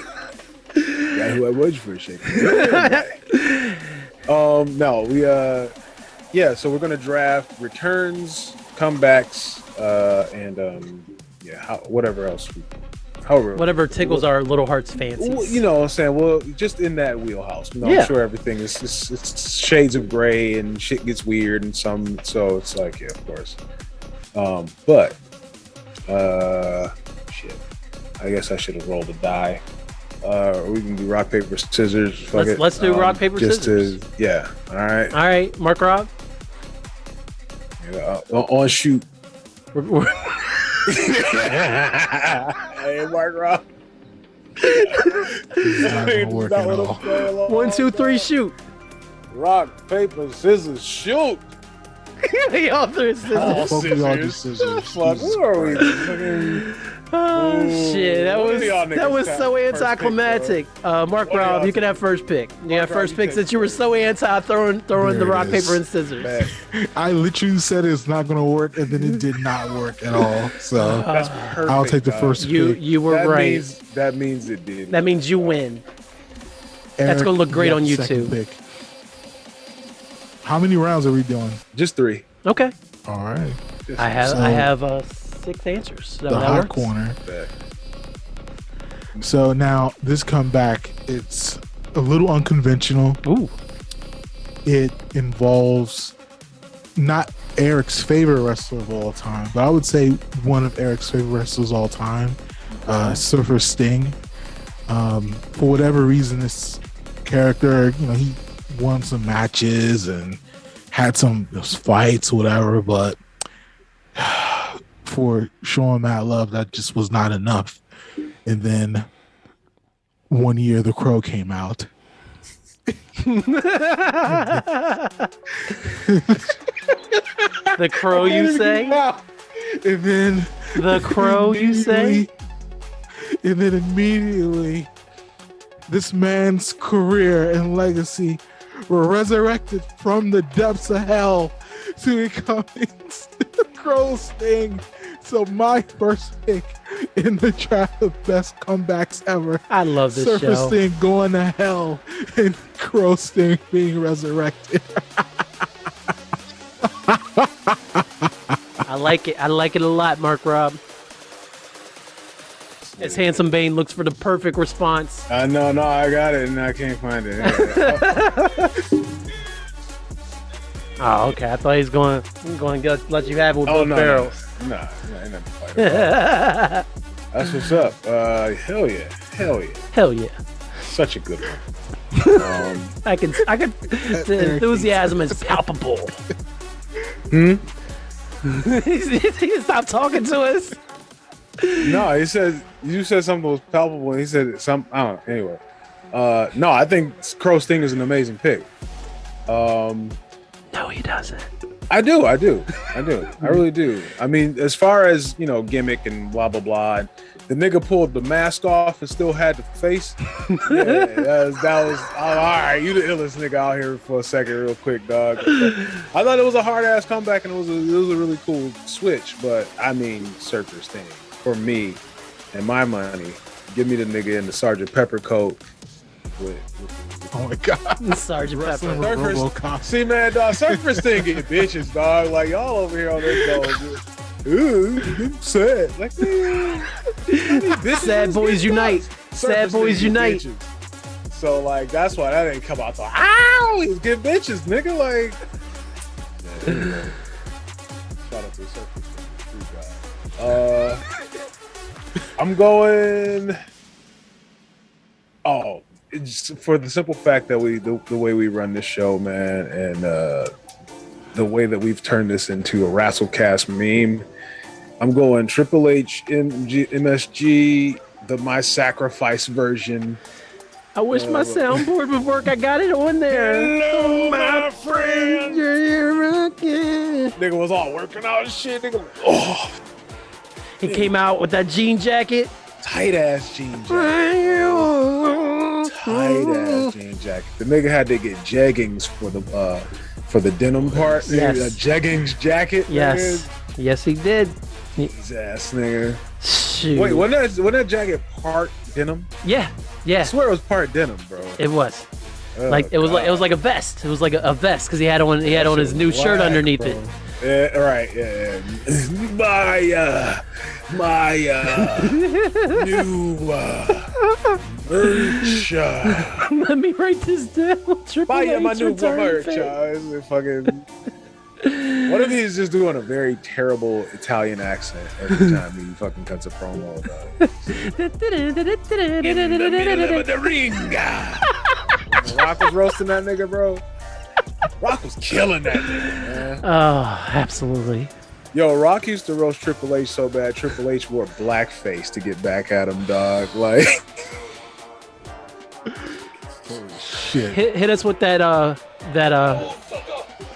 S2: who I was for a second. No, we so we're gonna draft returns, comebacks, and whatever else. Whatever
S1: tickles our little hearts' fancies.
S2: You know what I'm saying? Well, just in that wheelhouse. I'm sure everything is it's shades of gray and shit gets weird and some. So it's like, yeah, of course. Shit. I guess I should have rolled a die. We can do rock, paper, scissors.
S1: Let's do rock, paper, scissors.
S2: All right.
S1: All right, Mark Rob.
S2: Yeah, on shoot. Hey, Mark Rob.
S3: Work at all.
S1: 1, 2, 3, shoot.
S2: Rock, paper, scissors, shoot.
S1: We all threw scissors.
S2: Fuck, who are we?
S1: Oh shit! That was so anticlimactic. Mark Rob, you can have first pick. You got first pick since you were so anti throwing the rock, paper, and scissors.
S3: I literally said it's not going to work, and then it did not work at all. So
S2: that's perfect.
S3: I'll take the first pick.
S1: You were right.
S2: That means it did.
S1: That means you win. That's going to look great on YouTube.
S3: Pick. How many rounds are we doing?
S2: Just 3.
S1: Okay.
S3: All right.
S1: I have 6 answers.
S3: The hot corner. So now this comeback, it's a little unconventional.
S1: Ooh.
S3: It involves not Eric's favorite wrestler of all time, but I would say one of Eric's favorite wrestlers of all time, Surfer Sting. For whatever reason, this character, he won some matches and had some fights, whatever, but for showing Matt love, that just was not enough. And then one year The Crow came out.
S1: The Crow, you say?
S3: And then
S1: The Crow, you say?
S3: And then immediately this man's career and legacy were resurrected from the depths of hell to becoming Crow Sting. So my first pick in the draft of best comebacks ever.
S1: I love this
S3: Surfer
S1: show.
S3: Sting going to hell and Crow Sting being resurrected.
S1: I like it. I like it a lot, Mark Rob. As Handsome Bane looks for the perfect response.
S2: No, I got it and I can't find it.
S1: Oh, okay. I thought he was going to let you have it with both barrels.
S2: No, ain't nothing to fight about. That's what's up. Hell yeah. Such a good one.
S1: I can. The enthusiasm is palpable. He stopped talking to us.
S2: No, you said something was palpable. And he said some. I don't know. Anyway, no, I think Crow Sting is an amazing pick.
S1: No, he doesn't.
S2: I do. I really do. I mean, as far as, you know, gimmick and blah, blah, blah, the nigga pulled the mask off and still had the face. Yeah, that was all right. You the illest nigga out here for a second, real quick, dog. I thought it was a hard ass comeback and it was a really cool switch. But I mean, Surfer Sting for me and my money, give me the nigga in the Sergeant Pepper coat with
S3: Oh my God.
S1: Sergeant
S3: Wrestling
S1: Pepper.
S3: with RoboCop.
S2: See, man, dog, Surfer Sting get bitches, dog. Like y'all over here on this dog. Ooh, I'm sad. Like, man,
S1: Sad boys unite. Sad boys unite.
S2: Bitches. So, like, that's why that ain't come out. So, ow, he's getting bitches, nigga. Like, yeah, anyway. Shout out to Surfer Sting. I'm going. Oh, it's for the simple fact that the way we run this show, man, and the way that we've turned this into a Rasslecast meme. I'm going Triple H MSG, the My Sacrifice version.
S1: I wish my soundboard would work. I got it on there.
S2: Hello, my
S1: friend. You're rocking.
S2: Nigga was all working out and shit. Nigga, oh,
S1: He came out with that jean jacket.
S2: tight ass jean jacket. Tight ass jean jacket. The nigga had to get jeggings for the denim part.
S1: Yes.
S2: A jeggings jacket.
S1: Yes.
S2: Nigga.
S1: Yes, he did.
S2: His ass nigga.
S1: Shoot.
S2: Wait, wasn't that jacket part denim?
S1: Yeah.
S2: I
S1: Yeah.
S2: swear it was part denim, bro.
S1: It was.
S2: Oh,
S1: Like it was
S2: God.
S1: like a vest. It was like a vest because he had on his new shirt
S2: Whack,
S1: underneath
S2: bro.
S1: it.
S2: Yeah, right. Yeah. My new merch.
S1: Let me write this down. Triple H
S2: My new
S1: return
S2: merch.
S1: fame.
S2: It's fucking. What if he's just doing a very terrible Italian accent every time he fucking cuts a promo? In the middle of the ring. When Rock was roasting that nigga, bro. Rock was killing that nigga, man.
S1: Oh, absolutely.
S2: Yo, Rock used to roast Triple H so bad, Triple H wore blackface to get back at him, dog. Like,
S3: Holy shit.
S1: Hit us with that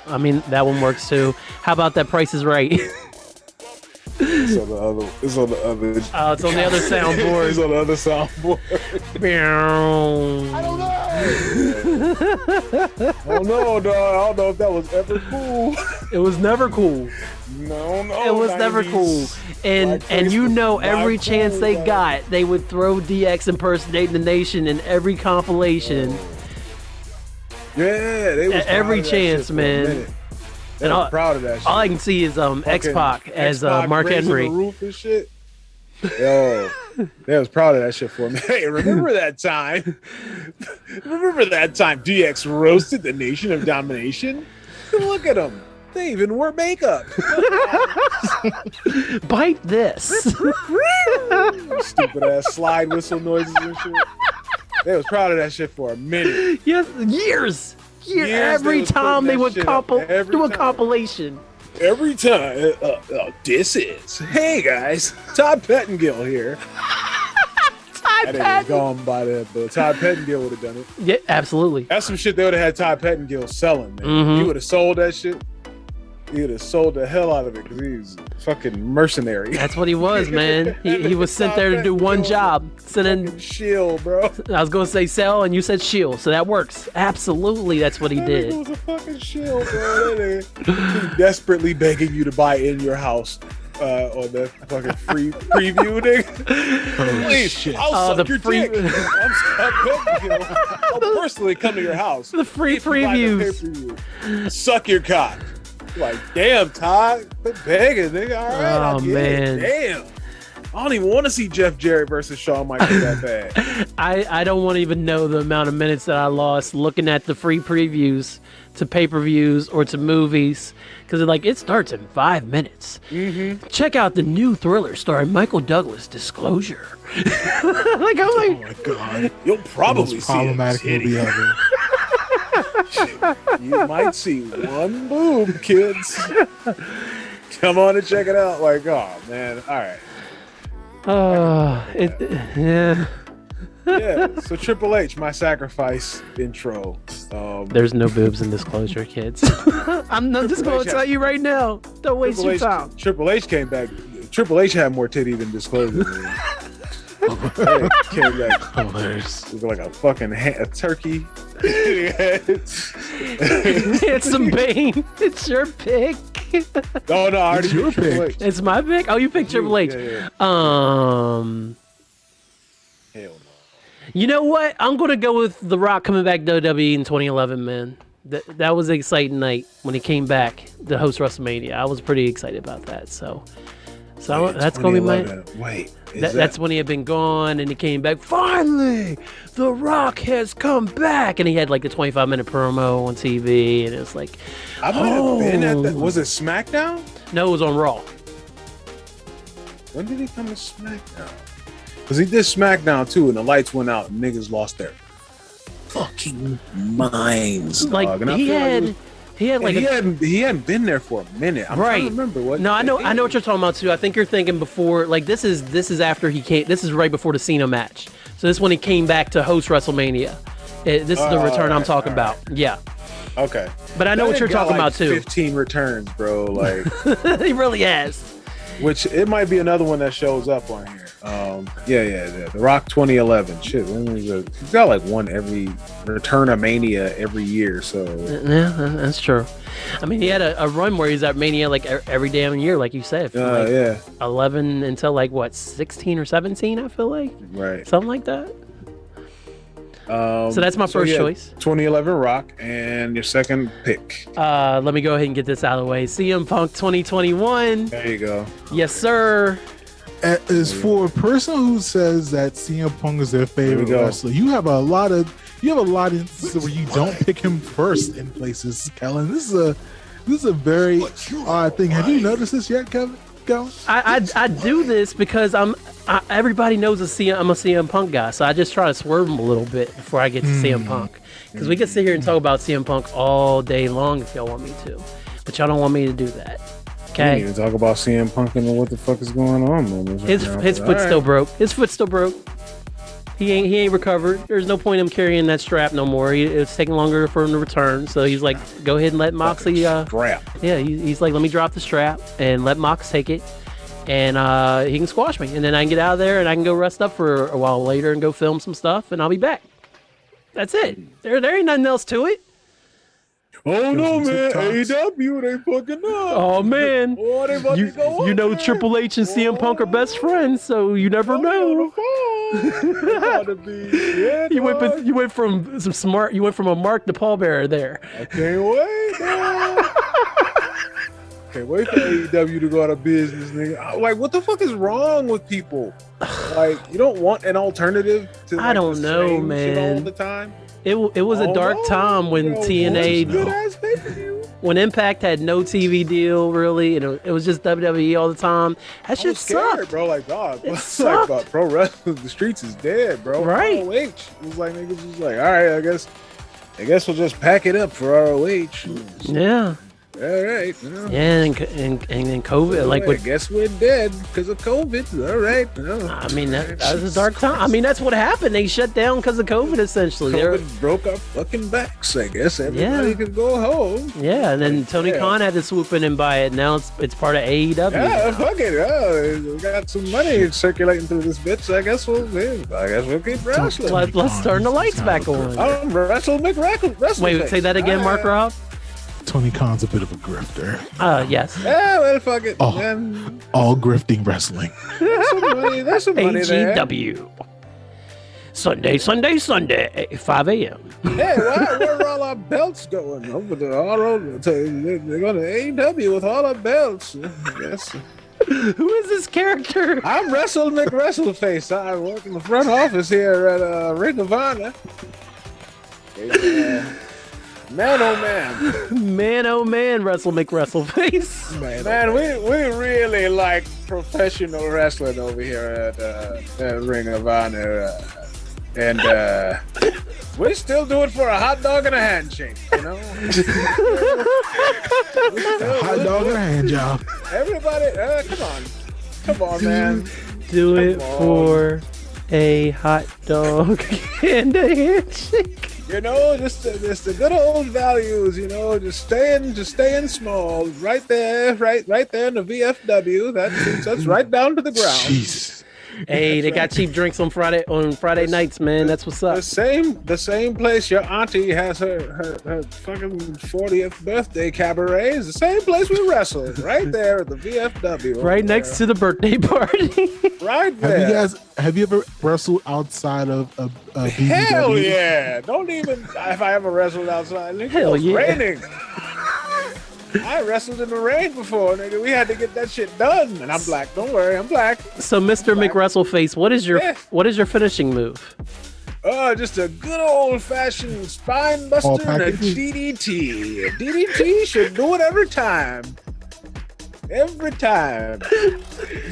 S1: I mean, that one works too. How about that Price is Right?
S2: it's on the other. It's on the other.
S1: Oh, it's on the other soundboard.
S2: It's on the other soundboard.
S1: I
S2: don't know, dog. I don't know if that was ever cool.
S1: It was never cool.
S2: No.
S1: It was never cool. And you know, every chance they got, they would throw DX impersonating the Nation in every compilation.
S2: Yeah, they was
S1: Every
S2: proud of that
S1: chance,
S2: shit for a
S1: man.
S2: minute. They
S1: And
S2: was proud of that shit.
S1: All I can see is X-Pac as
S2: X-Pac
S1: Mark
S2: raising
S1: Henry.
S2: the roof and shit. Yo, they was proud of that shit for me. Hey, remember that time? Remember that time DX roasted the Nation of Domination? Look at them. They even wore makeup.
S1: Bite this.
S2: Stupid ass slide whistle noises and shit. They was proud of that shit for a minute.
S1: Yes, years. Every
S2: was
S1: time
S2: putting
S1: they
S2: that
S1: would
S2: shit up. Every
S1: do a
S2: time.
S1: compilation.
S2: Every time. This is. Hey guys, Todd Pettengill here.
S1: Todd
S2: That ain't
S1: Pettengill.
S2: gone by that, but Todd Pettengill would have done it.
S1: Yeah, absolutely.
S2: That's some shit they would have had Todd Pettengill selling, man.
S1: Mhm.
S2: He would have sold that shit. He would have sold the hell out of it because he's fucking mercenary.
S1: That's what he was, man. He was sent there to do one job. Sent in.
S2: Shield, bro.
S1: I was gonna say sell, and you said shield, so that works. Absolutely, that's what he
S2: That
S1: did.
S2: nigga was a fucking shield, bro. That nigga, he desperately begging you to buy in your house on the fucking free preview, nigga. Please,
S3: shit.
S2: I'll
S1: the
S2: suck your
S1: free-
S2: dick. I'll personally come to your house.
S1: The free
S2: if you buy the
S1: previews.
S2: pay-per-view. Suck your cock. Like, damn, Todd, quit begging, nigga. All right,
S1: Oh,
S2: I get
S1: man.
S2: it. Damn. I don't even want to see Jeff Jarrett versus Shawn Michaels that bad.
S1: I don't want to even know the amount of minutes that I lost looking at the free previews to pay-per-views or to movies because it starts in 5 minutes.
S2: Mm-hmm.
S1: Check out the new thriller starring Michael Douglas, Disclosure. I'm
S3: Oh
S1: like,
S3: my god.
S2: You'll
S3: The
S2: probably
S3: most
S2: see
S3: problematic
S2: it.
S3: movie ever.
S2: You might see one boob, kids. Come on and check it out. Like, oh man, all right.
S1: yeah.
S2: Yeah. So Triple H, my sacrifice intro.
S1: There's no boobs in Disclosure, kids. I'm just going to tell you right now. Don't waste your time.
S2: Triple H came back. Triple H had more titty than Disclosure. Came back.
S3: Hilarious.
S2: Looked like a fucking a turkey.
S1: It's some Bane. It's your pick.
S2: Oh no, I already
S3: It's your
S2: picked Triple
S3: pick.
S2: H.
S1: It's my pick. Oh, you picked Triple H.
S2: Yeah.
S1: Hell no. You know what? I'm gonna go with The Rock coming back to WWE in 2011. Man, that was an exciting night when he came back to host WrestleMania. I was pretty excited about that. So that's gonna be my.
S2: Wait.
S1: That's when he had been gone and he came back. Finally, The Rock has come back, and he had like a 25-minute promo on TV, and it was like,
S2: I might have been at that. Was it SmackDown?
S1: no, it was on Raw.
S2: When did he come to SmackDown? Because he did SmackDown too, and the lights went out, and niggas lost their fucking minds.
S1: Like
S2: dog. And I
S1: he
S2: feel
S1: had,
S2: like
S1: he had like
S2: he hadn't been there for a minute. I'm trying to remember what.
S1: No, I know what you're talking about too. I think you're thinking before. Like this is after he came. This is right before the Cena match. So this is when he came back to host WrestleMania. This is the return I'm talking about. Yeah.
S2: Okay.
S1: But I know what you're talking about too.
S2: 15 returns, bro. Like,
S1: He really has.
S2: which it might be another one that shows up on here. Yeah. The Rock 2011. Shit, he's got like one every return of Mania every year. So
S1: Yeah, that's true. I mean, he had a run where he's at Mania like every damn year, like you said. From like
S2: yeah,
S1: 11 until like what, 16 or 17? I feel like
S2: right.
S1: something like that. So that's my first choice.
S2: 2011 Rock, and your second pick.
S1: Let me go ahead and get this out of the way. CM Punk 2021.
S2: There you go.
S1: Yes, sir.
S3: As for a person who says that CM Punk is their favorite
S2: go.
S3: wrestler, you have a lot of instances where you don't pick him first in places, Kellen. This is a very odd thing. Have you noticed this yet, Kevin?
S1: I do this because everybody knows I'm a CM Punk guy, so I just try to swerve him a little bit before I get to CM Punk. Because we can sit here and talk about CM Punk all day long if y'all want me to, but y'all don't want me to do that. Okay.
S2: We need to talk about CM Punk and what the fuck is going on, man.
S1: His foot still broke. His foot still broke. He ain't recovered. There's no point in him carrying that strap no more. It's taking longer for him to return. So he's like, go ahead and let Moxley.
S2: Strap.
S1: Yeah, he's like, let me drop the strap and let Mox take it, and he can squash me, and then I can get out of there and I can go rest up for a while later and go film some stuff, and I'll be back. That's it. There ain't nothing else to it.
S2: Oh no, man! AEW, they fucking up.
S1: Oh man,
S2: Oh, they about to go
S1: you
S2: up,
S1: know
S2: man.
S1: Triple H and CM Punk are best friends, so you never know. You went from some smart. You went from a Mark to pallbearer there.
S2: I can't wait. Man. Can't wait for AEW to go out of business, nigga. Like, what the fuck is wrong with people? Like, you don't want an alternative to? Like,
S1: I don't
S2: the
S1: know,
S2: same shit all
S1: man.
S2: the time.
S1: It was a dark time when TNA, when Impact had no TV deal really, and it was just WWE all the time. That shit sucked,
S2: bro. Like, dog,
S1: It
S2: like,
S1: sucked.
S2: bro, pro wrestling, the streets is dead, bro.
S1: Right.
S2: ROH was like, niggas was like, all right, I guess we'll just pack it up for ROH.
S1: Yeah.
S2: All right. Yeah.
S1: Yeah, and then COVID, like
S2: I
S1: with,
S2: guess we're dead because of COVID. All right. No.
S1: I mean that was a dark time. I mean that's what happened. They shut down because of COVID essentially.
S2: COVID broke our fucking backs. I guess everybody can go home.
S1: Yeah, and then Tony Khan had to swoop in and buy it. Now it's part of AEW.
S2: Yeah, fuck it. Yeah, we got some money circulating through this bitch. I guess we'll keep wrestling.
S1: Let's turn the lights back on.
S2: I'm Wrestle McWrestleface.
S1: Wait, say that again, Mark Rob.
S3: Tony Khan's a bit of a grifter.
S1: Yes.
S2: Yeah, well, fuck it.
S3: Oh.
S2: Man.
S3: All grifting wrestling.
S2: There's some money there.
S1: AGW. Sunday, 5 a.m.
S2: Hey, where are all our belts going? Over the they're going to AEW with all our belts. Yes.
S1: Who is this character?
S2: I'm Wrestle McWrestleface. I work in the front office here at Ring of Honor. Man, oh man.
S1: Man, oh man, Wrestle McWrestleface.
S2: Man, we really like professional wrestling over here at Ring of Honor. And we still do it for a hot dog and a handshake, you know?
S3: Hot dog and a hand job.
S2: Everybody, come on, man.
S1: Do it for A hot dog and a handshake.
S2: You know, just the good old values. You know, just staying small. Right there in the VFW. That's right down to the ground.
S3: Jesus.
S1: Hey, they got cheap drinks on Friday nights, man. That's what's up.
S2: The same place your auntie has her fucking 40th birthday cabaret is the same place we wrestle. Right there at the VFW.
S1: Right next to the birthday party.
S2: Right there.
S3: Have you ever wrestled outside of a BBW?
S2: Hell yeah! Don't even if I ever wrestled outside. Nigga,
S1: Hell
S2: it was
S1: yeah.
S2: raining. I wrestled in the rain before, nigga. We had to get that shit done. And I'm black. Don't worry, I'm black.
S1: So, Mr. McWrestleface, what is your finishing move?
S2: Just a good old fashioned spine buster and a DDT. A DDT should do it every time. Every time.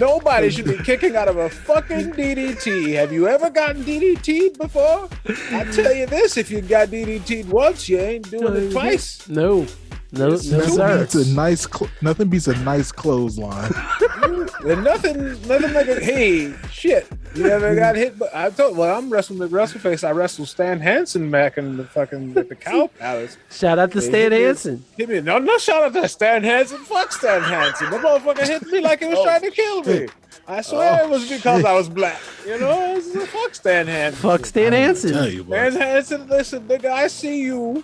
S2: Nobody should be kicking out of a fucking DDT. Have you ever gotten DDT'd before? I tell you this, if you got DDT'd once, you ain't doing it twice.
S1: No, sir.
S3: Nothing beats a nice clothesline.
S2: And nothing like a hey shit. You ever got hit? But I'm wrestling with WrestleFace. I wrestled Stan Hansen back in the fucking at the Cow Palace.
S1: Shout out to Stan Hansen.
S2: Hit me. No shout out to Stan Hansen. Fuck Stan Hansen. The motherfucker hit me like he was trying to kill me. I swear it was because I was black. You know, fuck Stan Hansen.
S1: Fuck Stan Hansen.
S2: Stan Hansen, listen, nigga, I see you.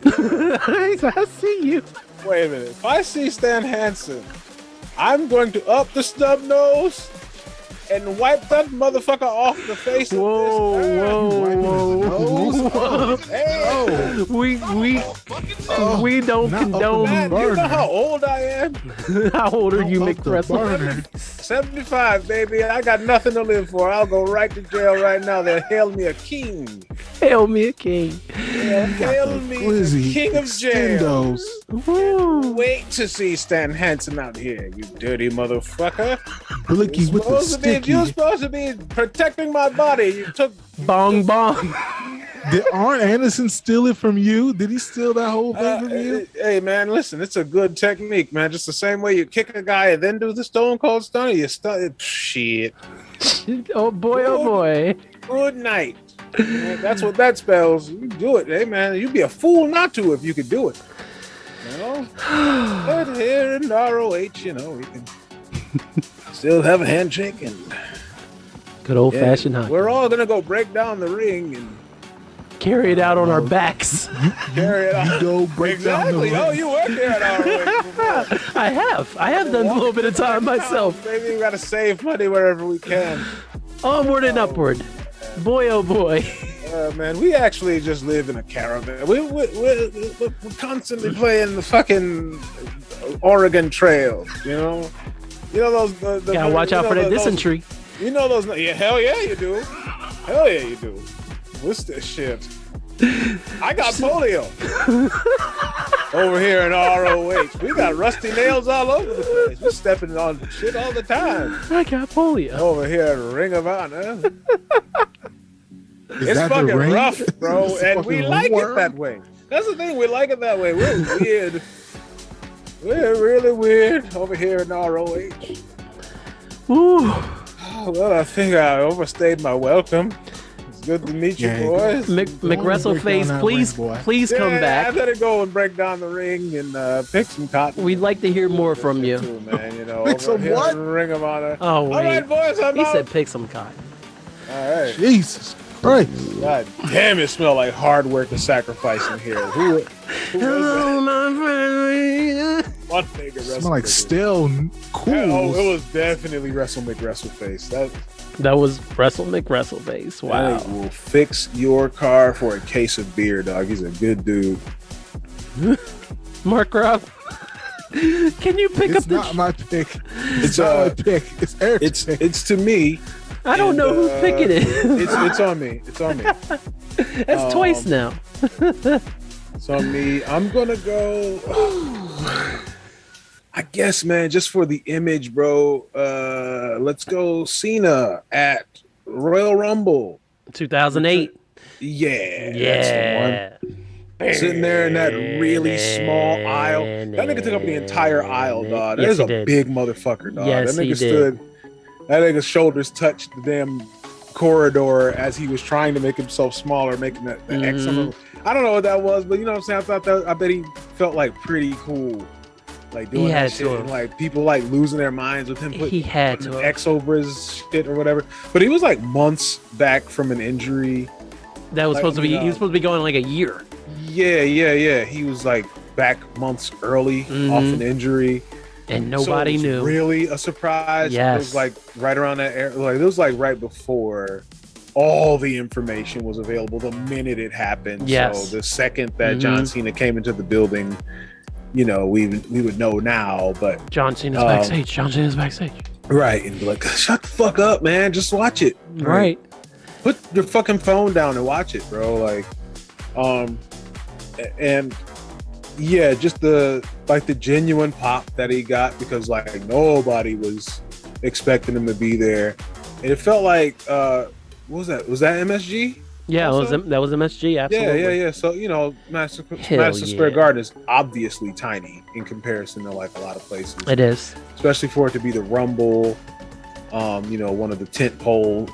S1: I see you.
S2: Wait a minute. If I see Stan Hansen, I'm going to up the snub nose and wipe that motherfucker off the face of this earth. Hey,
S1: we don't condone
S2: man, you
S1: murder.
S2: know how old I am?
S1: How old are you, McWrestleface?
S2: 75, baby. I got nothing to live for. I'll go right to jail right now. They'll hail me a king.
S1: Hail me a king.
S2: Hail me the king of jail.
S1: Woo.
S2: Wait to see Stan Hansen out here, you dirty motherfucker.
S3: Blicky with the sticky.
S2: You're supposed to be protecting my body. You took
S1: Bong bong.
S3: Did Arn Anderson steal it from you? Did he steal that whole thing from you?
S2: Hey man, listen, it's a good technique, man. Just the same way you kick a guy and then do the Stone Cold Stunner, you stun. Shit.
S1: Oh boy.
S2: Good night. Man, that's what that spells. You do it, hey man. You'd be a fool not to if you could do it. You know, but here in ROH, you know, we can still have a handshake and
S1: Good old fashioned hockey.
S2: we're all gonna go break down the ring and
S1: Carry it out on our backs.
S2: carry it out.
S3: Go break down the
S2: Exactly.
S3: ring.
S2: Oh, you worked here at ROH before.
S1: I have done a little bit of time myself.
S2: Baby, we gotta save money wherever we can.
S1: Onward and upward. Boy, oh boy.
S2: Man, we actually just live in a caravan. We're constantly playing the fucking Oregon Trail. You know those.
S1: Gotta watch out for that dysentery.
S2: You know those. Yeah, hell yeah, you do. Hell yeah, you do. What's this shit? I got polio over here in ROH. We got rusty nails all over the place. We're stepping on shit all the time.
S1: I got polio.
S2: Over here at Ring of Honor.
S3: Is
S2: It's
S3: that the
S2: fucking
S3: ring?
S2: rough, bro,
S3: It's
S2: and we
S3: fucking
S2: like
S3: worm.
S2: it that way. That's the thing, we like it that way. We're weird. We're really weird over here in ROH.
S1: Ooh.
S2: Well, I think I overstayed my welcome. It's good to meet you, boys.
S1: McWrestleface,
S3: that
S1: please
S3: ring, boy.
S1: come
S2: I
S1: back.
S2: better go and break down the ring and pick some cotton.
S1: We'd like to hear more from you.
S2: Too, man. You know,
S3: Pick
S2: over
S3: some
S2: here
S3: what?
S2: in Ring of Honor.
S1: Oh,
S2: All
S1: wait.
S2: right, boys, I'm
S1: He
S2: out.
S1: said pick some cotton.
S2: All right.
S3: Jesus Christ.
S2: God damn, it smell like hard work and sacrifice in here. Who was
S1: Oh,
S2: that?
S1: my friend.
S2: One nigga wrestled.
S3: Smell like stale cool.
S2: Oh, it was definitely Wrestle McWrestleface.
S1: That was Wrestle McWrestleface. Wow.
S2: That will fix your car for a case of beer, dog. He's a good dude.
S1: Mark Rob, can you pick
S3: It's
S1: up the...
S3: not my pick.
S2: It's,
S3: It's not my pick. It's Eric's pick.
S2: It's to me.
S1: I don't know who's picking it.
S2: It's on me. It's on me.
S1: That's twice now.
S2: It's on me. I'm gonna go. I guess, man, just for the image, bro. Let's go Cena at Royal Rumble.
S1: 2008.
S2: Yeah. That's
S1: Yeah.
S2: the one. Sitting there in that really small aisle. That nigga took up the entire aisle, dog.
S1: Yes,
S2: There's
S1: he
S2: a
S1: did.
S2: big motherfucker, dog.
S1: Yes,
S2: that
S1: he
S2: nigga
S1: did.
S2: That nigga's shoulders touched the damn corridor as he was trying to make himself smaller, making the X on him. I don't know what that was, but you know what I'm saying? I bet he felt like pretty cool. Like doing that shit, and like people like losing their minds with him putting an X over his shit or whatever. But he was like months back from an injury.
S1: That was
S2: like,
S1: supposed to be. He was supposed to be going like a year.
S2: Yeah. He was like back months early off an injury,
S1: and nobody knew.
S2: Really a surprise.
S1: Yes.
S2: It was like right around that era. Like it was like right before all the information was available. The minute it happened.
S1: Yes.
S2: So the second that John Cena came into the building, you know, we would know now, but
S1: John Cena's backstage. John Cena's backstage.
S2: Right. And be like, shut the fuck up, man. Just watch it.
S1: Right.
S2: Put your fucking phone down and watch it, bro. Like, and yeah, just the genuine pop that he got because like nobody was expecting him to be there. And it felt like, what was that? Was that MSG?
S1: Yeah, that was MSG, absolutely.
S2: Yeah. So, you know, Madison Square Garden is obviously tiny in comparison to like a lot of places.
S1: It is.
S2: Especially for it to be the Rumble, you know, one of the tentpole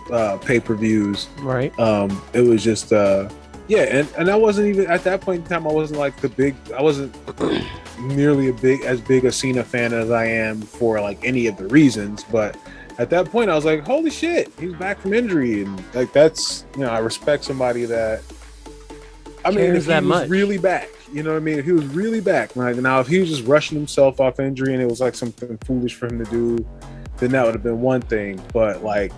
S2: pay-per-views.
S1: Right.
S2: It was just, and I wasn't even, at that point in time, I wasn't nearly as big a Cena fan as I am for like any of the reasons, but at that point, I was like, holy shit, he's back from injury. And like, that's, you know, I respect somebody that, I mean, if he was really back, you know what I mean? If he was really back, like now, if he was just rushing himself off injury and it was like something foolish for him to do, then that would have been one thing. But like,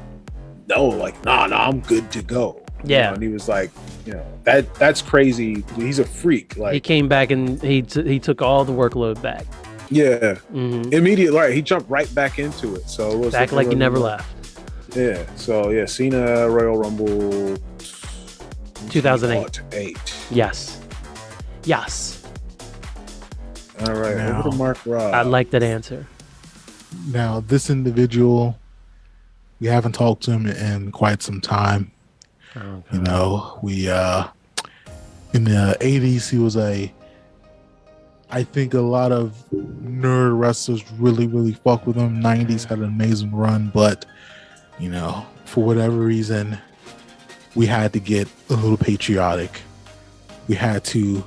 S2: no, like, nah, I'm good to go.
S1: Yeah.
S2: You know, and he was like, you know, that's crazy. He's a freak. Like,
S1: he came back and he took all the workload back.
S2: Yeah, immediately, right? He jumped right back into it. So it was
S1: back like he never left.
S2: Yeah. So yeah, Cena Royal Rumble
S1: 2008. Yes.
S2: All right. Over to Mark Rob.
S1: I like that answer.
S3: Now, this individual, we haven't talked to him in quite some time. Okay. You know, we in the 80s, he was I think a lot of nerd wrestlers really fuck with him. 90s had an amazing run, but you know, for whatever reason, we had to get a little patriotic. We had to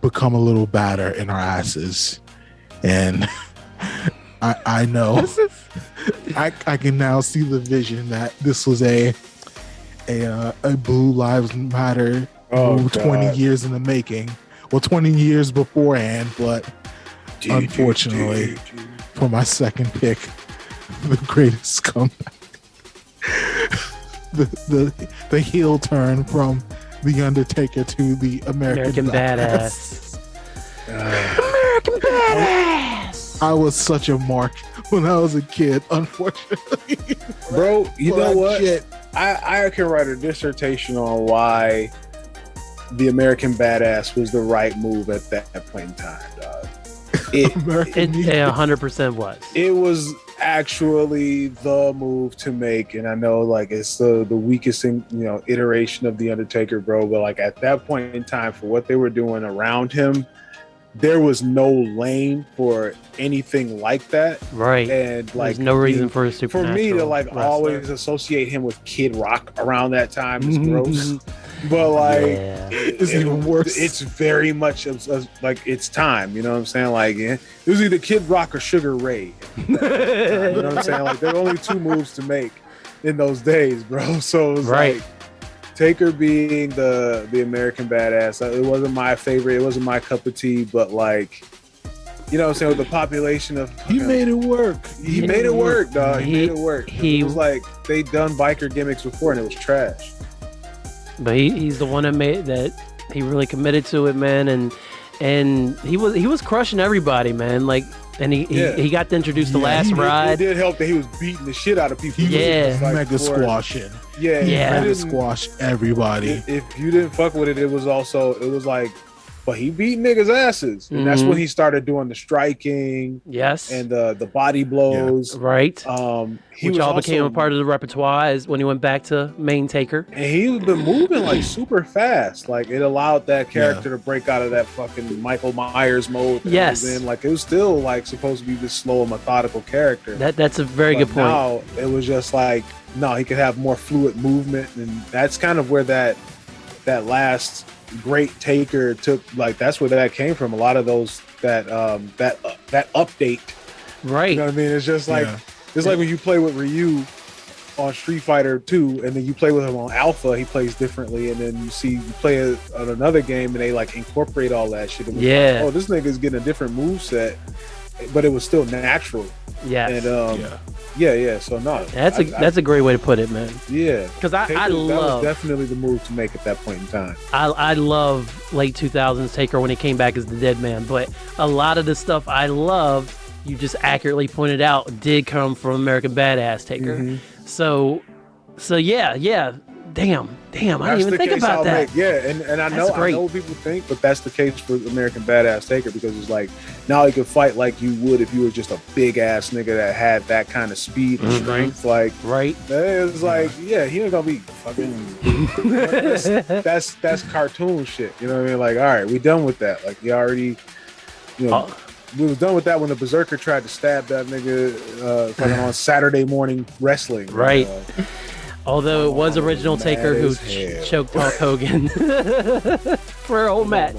S3: become a little badder in our asses, and I know I can now see the vision that this was a Blue Lives Matter 20 years in the making. Well, 20 years beforehand, but unfortunately, for my second pick, the greatest comeback, the heel turn from The Undertaker to the American Badass. American Badass! I was such a mark when I was a kid, unfortunately.
S2: Bro, you know what? Shit. I can write a dissertation on why the American Badass was the right move at that point in time, dog. It
S1: 100% was.
S2: It was actually the move to make, and I know like it's the weakest iteration of the Undertaker, bro. But like at that point in time, for what they were doing around him, there was no lane for anything like that,
S1: right?
S2: And like,
S1: there's no reason for a supernatural
S2: for me to like
S1: wrestler.
S2: Always associate him with Kid Rock around that time is gross. But like,
S3: it's even worse.
S2: It's very much like it's time. You know what I'm saying? Like, it was either Kid Rock or Sugar Ray. You know what I'm saying? Like, there were only two moves to make in those days, bro. So it was like Taker being the American Badass. It wasn't my favorite. It wasn't my cup of tea. But like, you know what I'm saying? With the population of
S3: he made it work.
S2: He made it work, dog. He made it work. It was like they'd done biker gimmicks before and it was trash.
S1: But he's the one that he really committed to it, man, and he was crushing everybody, man. Like, and he got to introduce the last ride.
S2: It did help that he was beating the shit out of people.
S3: He was like mega squashing.
S2: Yeah.
S3: Mega squash everybody.
S2: If you didn't fuck with it, it was like but he beat niggas' asses, and that's when he started doing the striking, and the body blows,
S1: right?
S2: Which
S1: all became a part of the repertoire as when he went back to main taker,
S2: and he's been moving like super fast. Like it allowed that character to break out of that fucking Michael Myers mode.
S1: Yes,
S2: and like it was still like supposed to be this slow and methodical character.
S1: That's a very good point.
S2: Now it was just like no, he could have more fluid movement, and that's kind of where that last great taker took, like that's where that came from. A lot of those that update,
S1: right? You
S2: know what I mean? It's just like it's like when you play with Ryu on Street Fighter 2, and then you play with him on Alpha, he plays differently, and then you play on another game, and they like incorporate all that shit. Like, oh, this nigga's getting a different move set, but it was still natural.
S1: Yeah,
S2: and So no,
S1: that's a great way to put it, man.
S2: Yeah,
S1: because I love
S2: that was definitely the move to make at that point in time.
S1: I love late 2000s Taker when he came back as the Dead Man, but a lot of the stuff I loved, you just accurately pointed out, did come from American Badass Taker. So yeah. Damn, I didn't even think about that.
S2: And I know what people think, but that's the case for American Badass Taker, because it's like now he can fight like you would if you were just a big ass nigga that had that kind of speed and strength. Like,
S1: right?
S2: It's like, he ain't gonna be fucking. that's cartoon shit. You know what I mean? Like, all right, we done with that. Like, you already, we was done with that when the Berserker tried to stab that nigga on Saturday morning wrestling.
S1: Right. Although it was original Taker who choked Hulk Hogan for a whole match.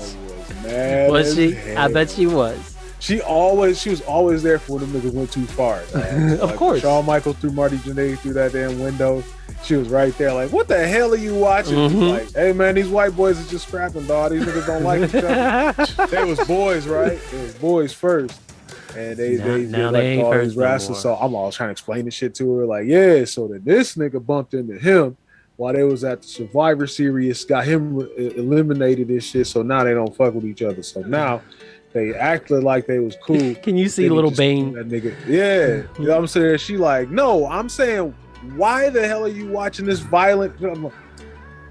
S1: Was she? I bet she was.
S2: She was always there for when them niggas went too far.
S1: Of course.
S2: Shawn Michaels threw Marty Jannetty through that damn window. She was right there like, what the hell are you watching? Like, hey man, these white boys are just scrapping, dog. These niggas don't like each other. They was boys, right? They was boys first. And they like all these wrestlers. So I'm always trying to explain this shit to her. Like, so that this nigga bumped into him while they was at the Survivor Series, got him eliminated this shit. So now they don't fuck with each other. So now they acted like they was cool.
S1: Can you see little Bane?
S2: That nigga, you know what I'm saying? She like, no, I'm saying, why the hell are you watching this violent? I'm like,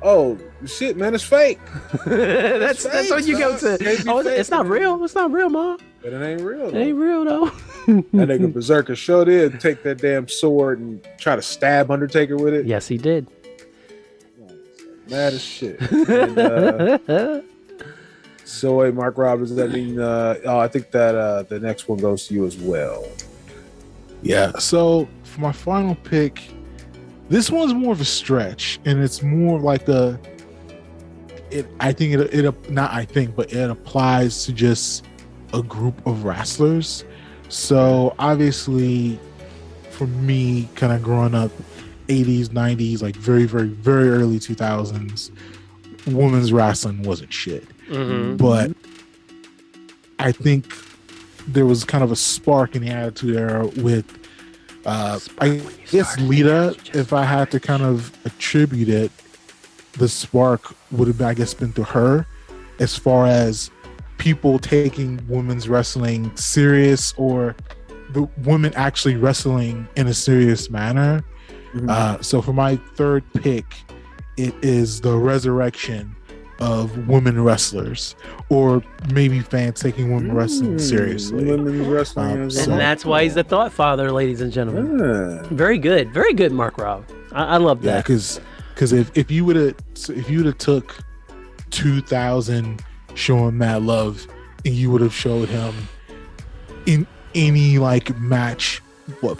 S2: oh shit, man, it's fake.
S1: That's what you go to. It's not real. It's not real, Mom.
S2: But it ain't real.
S1: It ain't real though.
S2: That nigga Berserker sure did take that damn sword and try to stab Undertaker with it.
S1: Yes, he did.
S2: Mad as shit. And, so wait, Mark Roberts, does that mean I think that the next one goes to you as well.
S3: Yeah, so for my final pick, this one's more of a stretch, and it's more like it applies to just a group of wrestlers. So obviously for me, kind of growing up 80s, 90s, like very, very, very early 2000s, women's wrestling wasn't shit. But I think there was kind of a spark in the Attitude Era with I guess Lita. If I had to kind of attribute it, the spark would have, I guess, been to her, as far as people taking women's wrestling serious, or the women actually wrestling in a serious manner. So for my third pick, it is the resurrection of women wrestlers, or maybe fans taking women wrestling seriously.
S2: Women's wrestling,
S1: and that's why he's the thought father, ladies and gentlemen. Very good, Mark Rob. I love that.
S3: Because if you would have took 2000 showing Mad Love, and you would have showed him in any like match,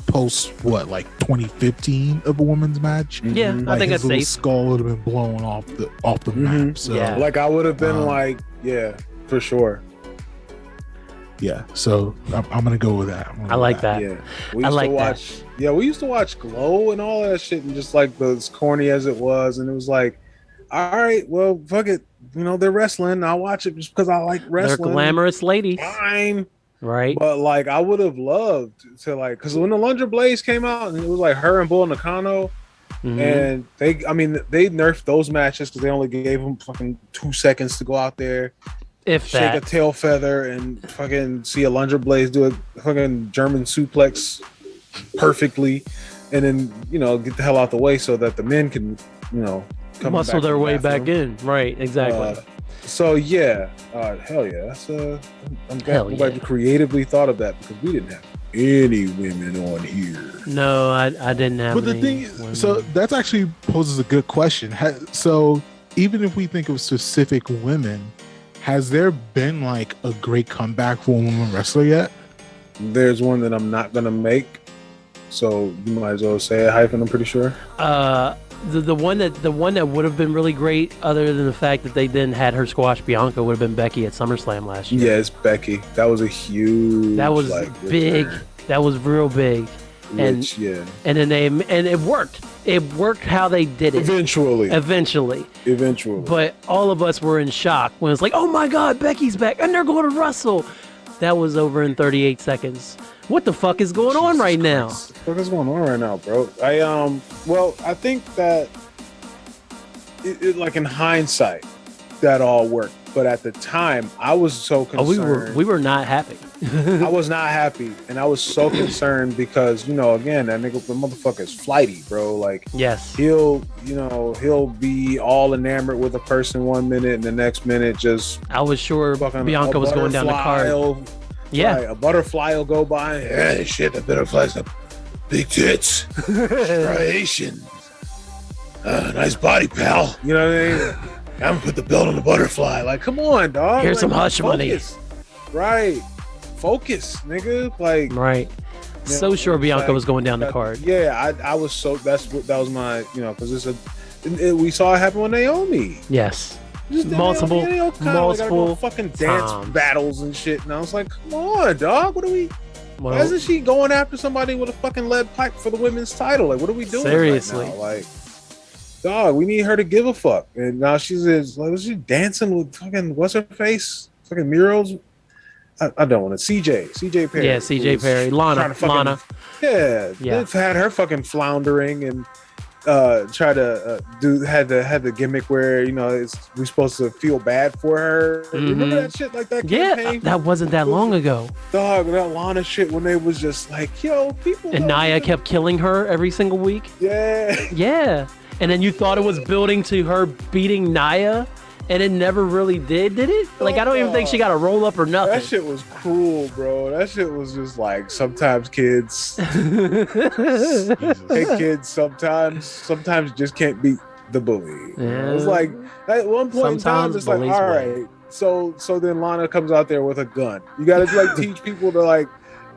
S3: post 2015 of a women's match.
S1: Yeah,
S3: like
S1: I think
S3: his
S1: that's safe.
S3: Skull would have been blown off the map. So
S2: like I would have been for sure.
S3: Yeah, so I'm gonna go with that.
S1: I like that.
S2: Yeah, we used to watch Glow and all that shit, and just like as corny as it was, and it was like, all right, well, fuck it, they're wrestling. I'll watch it just because I like wrestling.
S1: They're glamorous ladies.
S2: Fine.
S1: Right.
S2: But like I would have loved to because when the Alundra Blaze came out, and it was like her and Bull Nakano, and they nerfed those matches because they only gave them fucking 2 seconds to go out there, shake a tail feather, and fucking see Alundra Blaze do a fucking German suplex perfectly, and then get the hell out the way so that the men can come
S1: muscle their way back in. Right. Exactly.
S2: So yeah, hell yeah. That's I'm glad you creatively thought of that because we didn't have any women on here.
S1: No, I didn't have.
S3: But the thing, so that's actually poses a good question. So even if we think of specific women, has there been like a great comeback for a woman wrestler yet?
S2: There's one that I'm not gonna make, so you might as well say it, Hyphen. I'm pretty sure.
S1: The one that would have been really great, other than the fact that they then had her squash Bianca, would have been Becky at SummerSlam last year.
S2: Yeah, it's Becky. That was a huge.
S1: That was big.
S2: Return.
S1: That was real big. And then it worked. It worked how they did it. Eventually. But all of us were in shock when it's like, oh my God, Becky's back and they're going to wrestle. That was over in 38 seconds. What the fuck is going on right now?
S2: What the fuck is going on right now, bro? I think that it like in hindsight, that all worked. But at the time, I was so concerned.
S1: We were not happy.
S2: I was not happy, and I was so concerned because again, the motherfucker is flighty, bro. Like,
S1: yes,
S2: he'll be all enamored with a person 1 minute, and the next minute just.
S1: I was sure Bianca was going down the card. Yeah,
S2: right, a butterfly will go by. Hey, shit, that butterfly's got big tits, striations, nice body, pal. You know what I mean? I'm gonna put the belt on the butterfly. Like, come on, dog.
S1: Here's some hush money.
S2: Right. Focus, nigga. Like,
S1: right. So sure Bianca was going down the card.
S2: Yeah, I was so. That was my, because we saw it happen with Naomi.
S1: Yes. Multiple
S2: fucking dance battles and shit. And I was like, come on, dog. Why isn't she going after somebody with a fucking lead pipe for the women's title? Like, what are we doing?
S1: Seriously.
S2: Right now? Like, dog, we need her to give a fuck. And now she's dancing with fucking what's her face? Fucking murals. I don't want to. CJ Perry.
S1: Yeah, CJ Perry. Lana.
S2: Yeah. They've had her fucking floundering and try to had the gimmick where we're supposed to feel bad for her. Mm-hmm. Remember that shit, like that campaign?
S1: Yeah, that wasn't that long ago.
S2: Dog, that Lana shit when they was just like, yo, people.
S1: And Nia kept killing her every single week.
S2: Yeah.
S1: And then you thought it was building to her beating Nia, and it never really did it? Like, I don't even think she got a roll up or nothing.
S2: That shit was cruel, bro. That shit was just like, sometimes kids, kids sometimes just can't beat the bully.
S1: Yeah.
S2: It was like, at one point
S1: sometimes
S2: in time, it's like, all right. So then Lana comes out there with a gun. You got to teach people to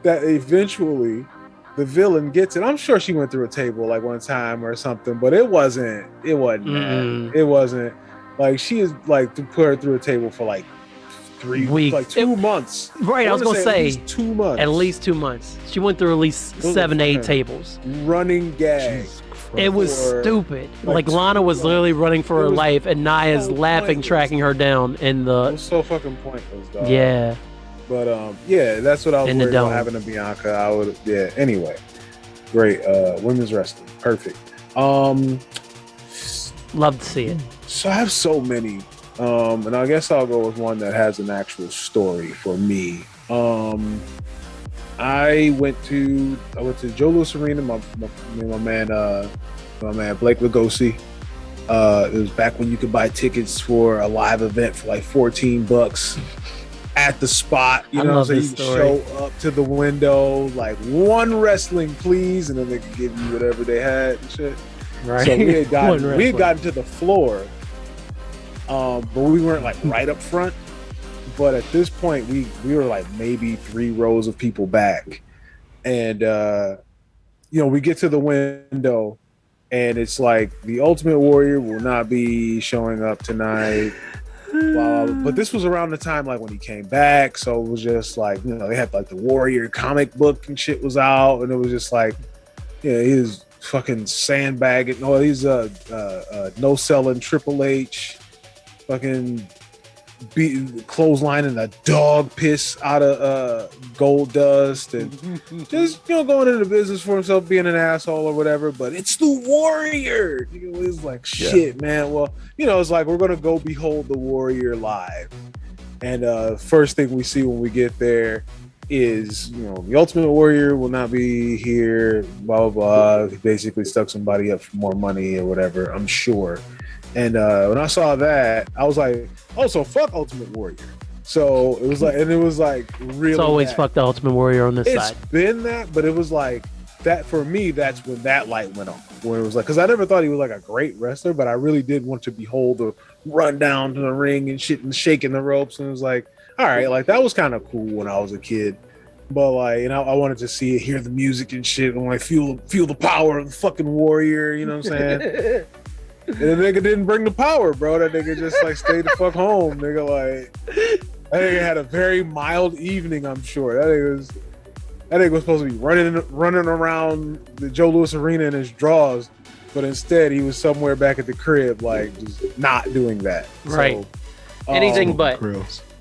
S2: that eventually the villain gets it. I'm sure she went through a table one time or something, but it wasn't that. It wasn't like she is to put her through a table for 3 weeks, 2 months.
S1: Right, I was gonna say
S2: at least 2 months.
S1: At least 2 months. She went through at least 7 to 8 tables.
S2: Running gag.
S1: It was stupid. Lana was literally running for her life, and Nia's laughing, tracking her down in the.
S2: It was so fucking pointless, dog.
S1: Yeah.
S2: But that's what I was worried about having a Bianca. I would, Anyway, great. Women's wrestling, perfect.
S1: Love to see it.
S2: So I have so many, and I guess I'll go with one that has an actual story for me. I went to Joe Louis Arena. My man Blake Lugosi. It was back when you could buy tickets for a live event for $14 at the spot. So you could show up to the window, one wrestling, please, and then they could give you whatever they had and shit.
S1: Right.
S2: So we had gotten to the floor, but we weren't right up front. But at this point, we were maybe 3 rows of people back, and we get to the window, and it's the Ultimate Warrior will not be showing up tonight. But this was around the time when he came back, so it was just they had the Warrior comic book and shit was out, and it was just he was fucking sandbagging. No, he's no selling Triple H, fucking clotheslining a dog piss out of Gold Dust, and just going into business for himself, being an asshole or whatever. But it's the Warrior. It's shit, man. Well, it's we're gonna go behold the Warrior live, and first thing we see when we get there is the Ultimate Warrior will not be here, blah blah blah. He basically stuck somebody up for more money or whatever, I'm sure. And when I saw that, I was like, oh, so fuck Ultimate Warrior. So it was like, and it was like really.
S1: It's always
S2: bad.
S1: fuck the Ultimate Warrior on this
S2: It's
S1: side.
S2: been that, but it was like that for me. That's when that light went on. Where it was like, because I never thought he was like a great wrestler, but I really did want to behold the run down to the ring and shit and shaking the ropes. And it was like, all right, like that was kind of cool when I was a kid. But like, you know, I wanted to see it, hear the music and shit, and like feel the power of the fucking warrior. You know what I'm saying? And the nigga didn't bring the power, bro. That nigga just like stayed the fuck home. Nigga like, that nigga had a very mild evening. I'm sure that nigga was supposed to be running around the Joe Louis Arena in his drawers, but instead he was somewhere back at the crib, like just not doing that.
S1: Right. So, anything but.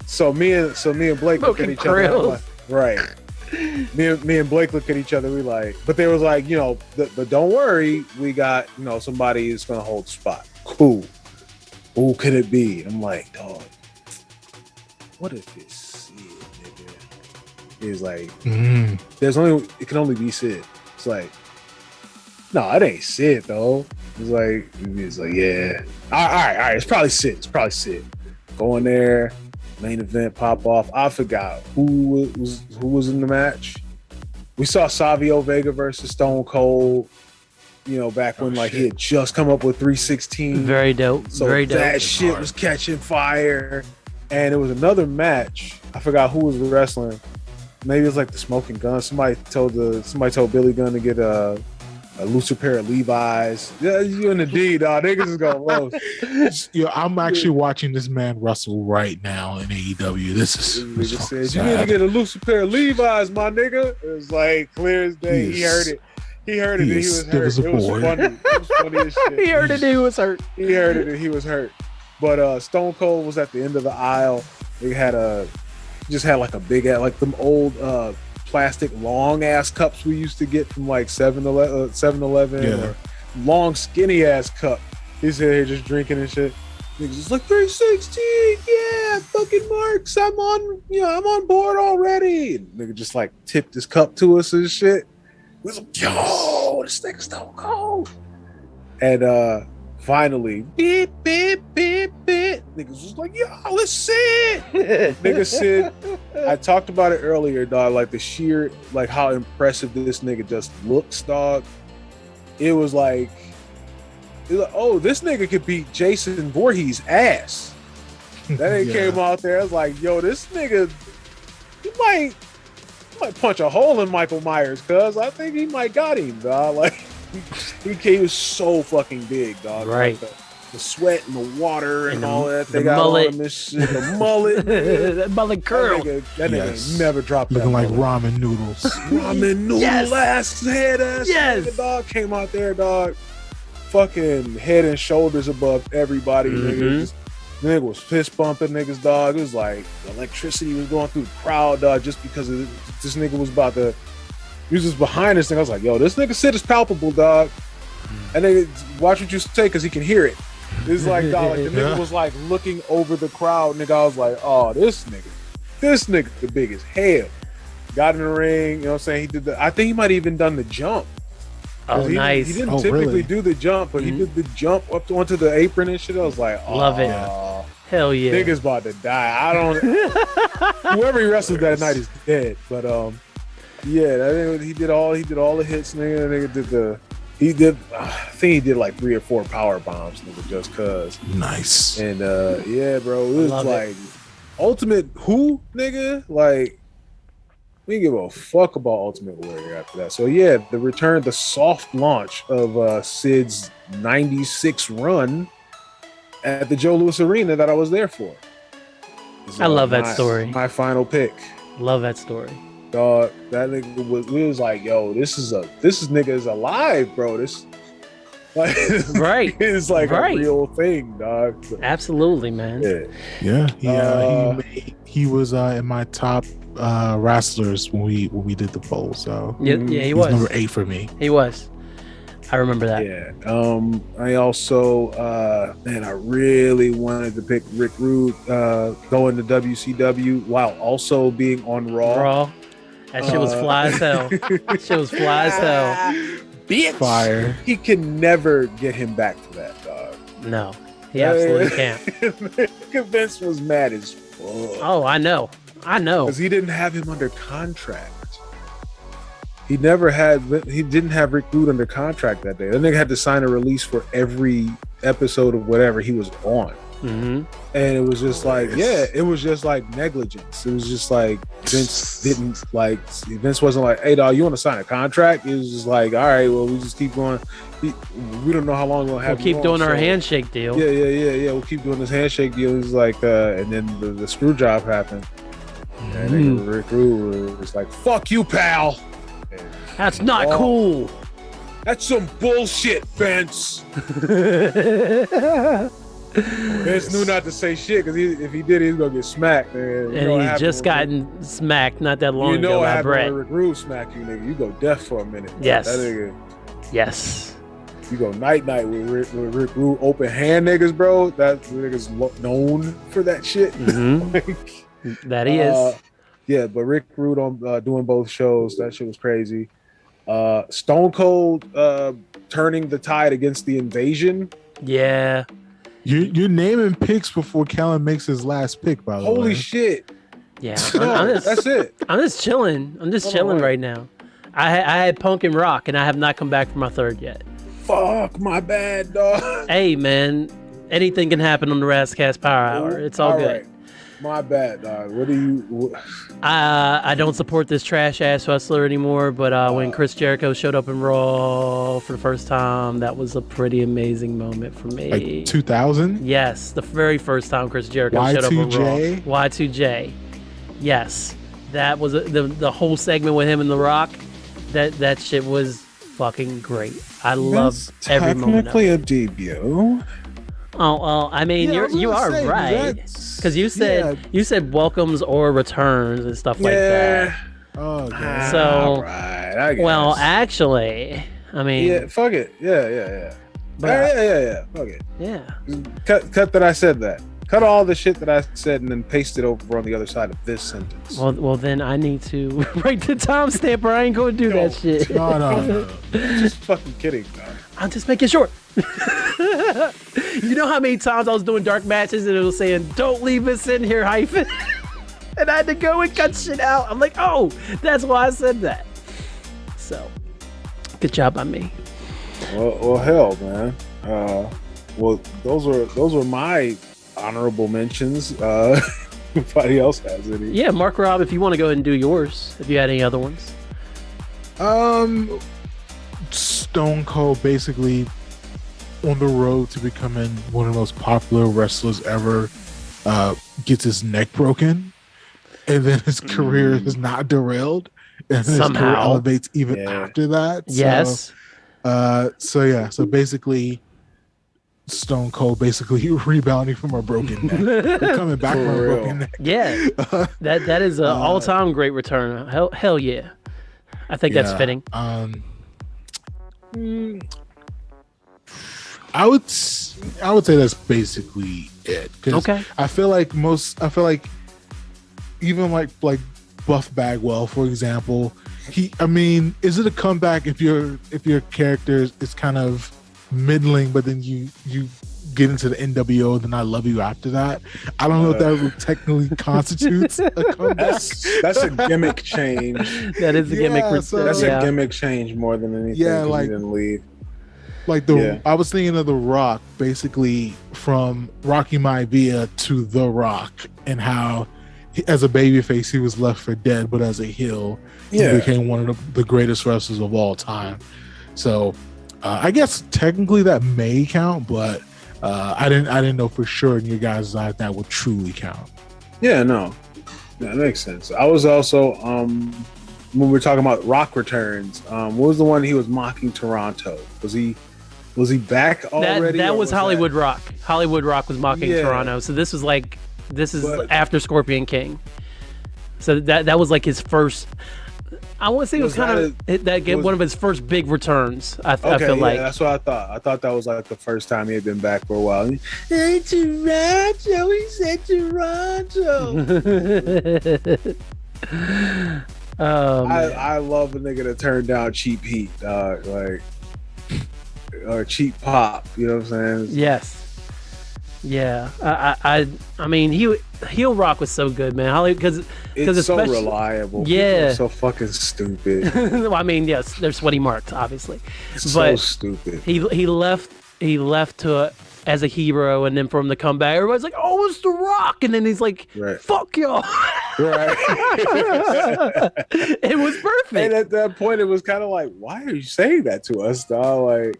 S2: So me and Blake look at each other. Like, right. Me and Blake look at each other. We like, but they was like, you know, but don't worry, we got, you know, somebody is gonna hold the spot. Cool. Who could it be? I'm like, dog. What if it's Sid, nigga? He's like, it can only be Sid. It's like, no, it ain't Sid though. He's like, yeah. All right. It's probably Sid. Go in there. Main event pop off. I forgot who was in the match. We saw Savio Vega versus Stone Cold. You know, back when he had just come up with 316.
S1: Very dope.
S2: So
S1: very dope.
S2: That shit was catching fire. And it was another match. I forgot who was wrestling. Maybe it was like the Smoking Gun. Somebody told Billy Gunn to get a looser pair of Levi's. Yeah, you in the D, dog. Niggas is gonna roast.
S3: Yo, I'm actually watching this man wrestle right now in AEW. This is
S2: so said, you need to get a looser pair of Levi's, my nigga. It was like clear as day. He heard it. He heard it. He was hurt. It was funny. It was funny as shit.
S1: He heard it. He was hurt.
S2: He heard it. And he was hurt. But Stone Cold was at the end of the aisle. He just had like a big ass, like them old plastic long ass cups we used to get from like 7-Eleven or long skinny ass cup. He's here just drinking and shit. Niggas just like 316, yeah, fucking Marks, I'm on board already. And nigga just like tipped his cup to us and shit. We was like, yo, this nigga's Stone Cold. And finally, beep, beep, beep, beep. Niggas was like, yo, let's see it. Nigga said, I talked about it earlier, dog, like the sheer, like how impressive this nigga just looks, dog. It was like, oh, this nigga could beat Jason Voorhees' ass. That nigga came out there, I was like, yo, this nigga, he might punch a hole in Michael Myers, cuz I think he might got him, dog. Like, he was so fucking big, dog.
S1: Right.
S2: Like the sweat and the water and all that. They
S1: the
S2: got
S1: mullet.
S2: all of this shit. The mullet.
S1: That mullet curl.
S2: That nigga never dropped
S3: looking
S2: that
S3: like
S2: mullet.
S3: ramen noodles.
S2: Ramen noodle
S1: Yes.
S2: ass head ass.
S1: Yes.
S2: Nigga, dog came out there, dog. Fucking head and shoulders above everybody. Nigga. Nigga was fist bumping niggas, dog. It was like electricity was going through the crowd, dog, just because of this nigga was about to. He was just behind this thing. I was like, yo, this nigga shit is palpable, dog. And they watch what you say because he can hear it. It's like, dog, like the nigga was like looking over the crowd, nigga. I was like, oh, this nigga the big as hell. Got in the ring, you know what I'm saying? He did I think he might have even done the jump.
S1: Oh, nice.
S2: He didn't typically do the jump, but he did the jump up onto the apron and shit. I was like, oh,
S1: love it. Hell yeah.
S2: Nigga's about to die. I don't. Whoever he wrestled that night is dead. But yeah, he did all the hits, nigga. I think he did like 3 or 4 power bombs, nigga, just cuz.
S3: Nice.
S2: And yeah, bro, it was like Ultimate who, nigga? Like, we didn't give a fuck about Ultimate Warrior after that. So yeah, the soft launch of Sid's 96 run at the Joe Louis Arena that I was there for.
S1: I love that story.
S2: My final pick.
S1: Love that story.
S2: Dog, that nigga was like, yo, this nigga is alive, bro. This like
S1: right.
S2: It's like a real thing, dog.
S1: Absolutely, man.
S3: Yeah. He was in my top wrestlers when we did the poll. So
S1: yeah, he was
S3: number 8 for me.
S1: He was. I remember that.
S2: Yeah. I also I really wanted to pick Rick Rude going to WCW while also being on Raw.
S1: That shit was fly as hell. That shit was fly as hell.
S2: Bitch.
S3: Fire.
S2: He can never get him back to that, dog.
S1: No. He absolutely can't.
S2: Vince was mad as fuck.
S1: Oh, I know.
S2: Because he didn't have him under contract. He didn't have Rick Rude under contract that day. That nigga had to sign a release for every episode of whatever he was on.
S1: Mm-hmm.
S2: And it was just like, it was just like negligence. It was just like Vince wasn't like, hey dog, you want to sign a contract? It was just like, all right, well, we just keep going. We don't know how long we'll have.
S1: We'll keep doing our handshake deal.
S2: Yeah. We'll keep doing this handshake deal. It was like, and then the screw job happened. And Rick Rude was like, fuck you, pal.
S1: That's not cool.
S2: That's some bullshit, Vince. Vince knew not to say shit because if he did, he was gonna get smacked. Man.
S1: And he's just gotten smacked not that long ago by Brett.
S2: Rick Rude smack you, nigga. You go deaf for a minute.
S1: Yes.
S2: That nigga.
S1: Yes.
S2: You go night with Rick Rude open hand niggas, bro. That nigga's known for that shit.
S1: Mm-hmm. That he is.
S2: Yeah, but Rick Rude on doing both shows, that shit was crazy. Stone Cold turning the tide against the Invasion.
S1: Yeah.
S3: You're naming picks before Kellen makes his last pick, by the way.
S2: Holy shit.
S1: Yeah.
S2: That's it.
S1: I'm just chilling. Right now. I had Punk and Rock, and I have not come back for my third yet.
S2: Fuck, my bad, dog.
S1: Hey, man. Anything can happen on the Rasslecast Power Hour. It's all good.
S2: Right. My bad, dog. What do you...
S1: I don't support this trash-ass wrestler anymore, but when Chris Jericho showed up in Raw for the first time, that was a pretty amazing moment for me.
S3: Like 2000?
S1: Yes, the very first time Chris Jericho showed up in Raw. Y2J. Yes. That was the whole segment with him and The Rock. That shit was fucking great. I loved every moment of it.
S2: Technically a debut.
S1: Oh, I mean, you are right. Because you said welcomes or returns and stuff like that.
S3: Oh, okay.
S1: So,
S2: right, I guess.
S1: Well, actually, I mean,
S2: yeah, fuck it. Yeah.
S1: But,
S2: yeah. Fuck it.
S1: Yeah.
S2: Cut that I said that. Cut all the shit that I said and then paste it over on the other side of this sentence.
S1: Well, then I need to write the timestamp or I ain't going to do that shit.
S3: No.
S2: Just fucking kidding, dog.
S1: I'm just making sure. You know how many times I was doing dark matches and it was saying, don't leave us in here, hyphen. And I had to go and cut shit out. I'm like, oh, that's why I said that. So, good job on me.
S2: Well, hell, man. Well, those were my honorable mentions. Nobody else has any.
S1: Yeah, Mark Rob, if you want to go ahead and do yours, if you had any other ones.
S3: Stone Cold basically on the road to becoming one of the most popular wrestlers ever gets his neck broken, and then his career is not derailed, and his career elevates even after that.
S1: Yes.
S3: So basically Stone Cold basically rebounding from a broken neck, coming back from a broken neck.
S1: Yeah, that is an all-time great return. Hell yeah, I think that's fitting.
S3: I would say that's basically it.
S1: Okay.
S3: I feel like even like Buff Bagwell, for example, is it a comeback if your character is kind of middling, but then you get into the NWO, then I love you after that? I don't know if that technically constitutes a comeback.
S2: That's a gimmick change.
S1: That is a gimmick.
S2: That's a gimmick change more than anything.
S3: Yeah, like,
S2: he didn't leave.
S3: Like I was thinking of The Rock, basically from Rocky Maivia to The Rock, and how as a babyface he was left for dead, but as a heel he became one of the greatest wrestlers of all time. So I guess technically that may count, but I didn't know for sure in your guys' eyes that would truly count.
S2: Yeah, no, that makes sense. I was also when we were talking about Rock returns, what was the one he was mocking Toronto? Was he back already?
S1: That was Hollywood Rock. Hollywood Rock was mocking Toronto. So this is after Scorpion King. So that was like his first. I want to say it was kind of one of his first big returns. I feel like
S2: that's what I thought. I thought that was like the first time he had been back for a while. Hey, Toronto, he said Toronto. I love a nigga to turn down cheap heat, or cheap pop. You know what I'm saying?
S1: Yes. Yeah, I mean, heel Rock was so good, man. Because
S2: it's so reliable.
S1: Yeah,
S2: so fucking stupid.
S1: Well, I mean, yes, they're sweaty marks, obviously,
S2: It's
S1: but
S2: so stupid.
S1: he left as a hero, and then from the comeback, everybody's like, "Oh, it's The Rock," and then he's like,
S2: Right.
S1: "Fuck y'all."
S2: Right.
S1: It was perfect.
S2: And at that point, it was kind of like, why are you saying that to us, dog? Like,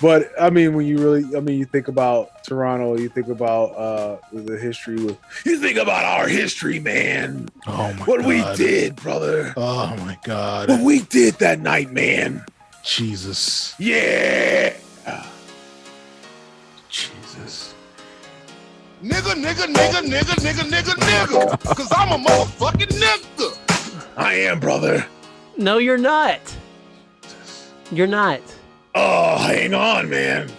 S2: but I mean, when you think about Toronto, you think about the history with. You think about our history, man.
S3: Oh my
S2: what
S3: God.
S2: we did, brother.
S3: Oh my God.
S2: What we did that night, man.
S3: Jesus.
S2: Yeah.
S3: Jesus.
S4: Nigga. Cause I'm a motherfucking nigga.
S2: I am, brother.
S1: No, you're not. You're not.
S2: Oh, hang on, man.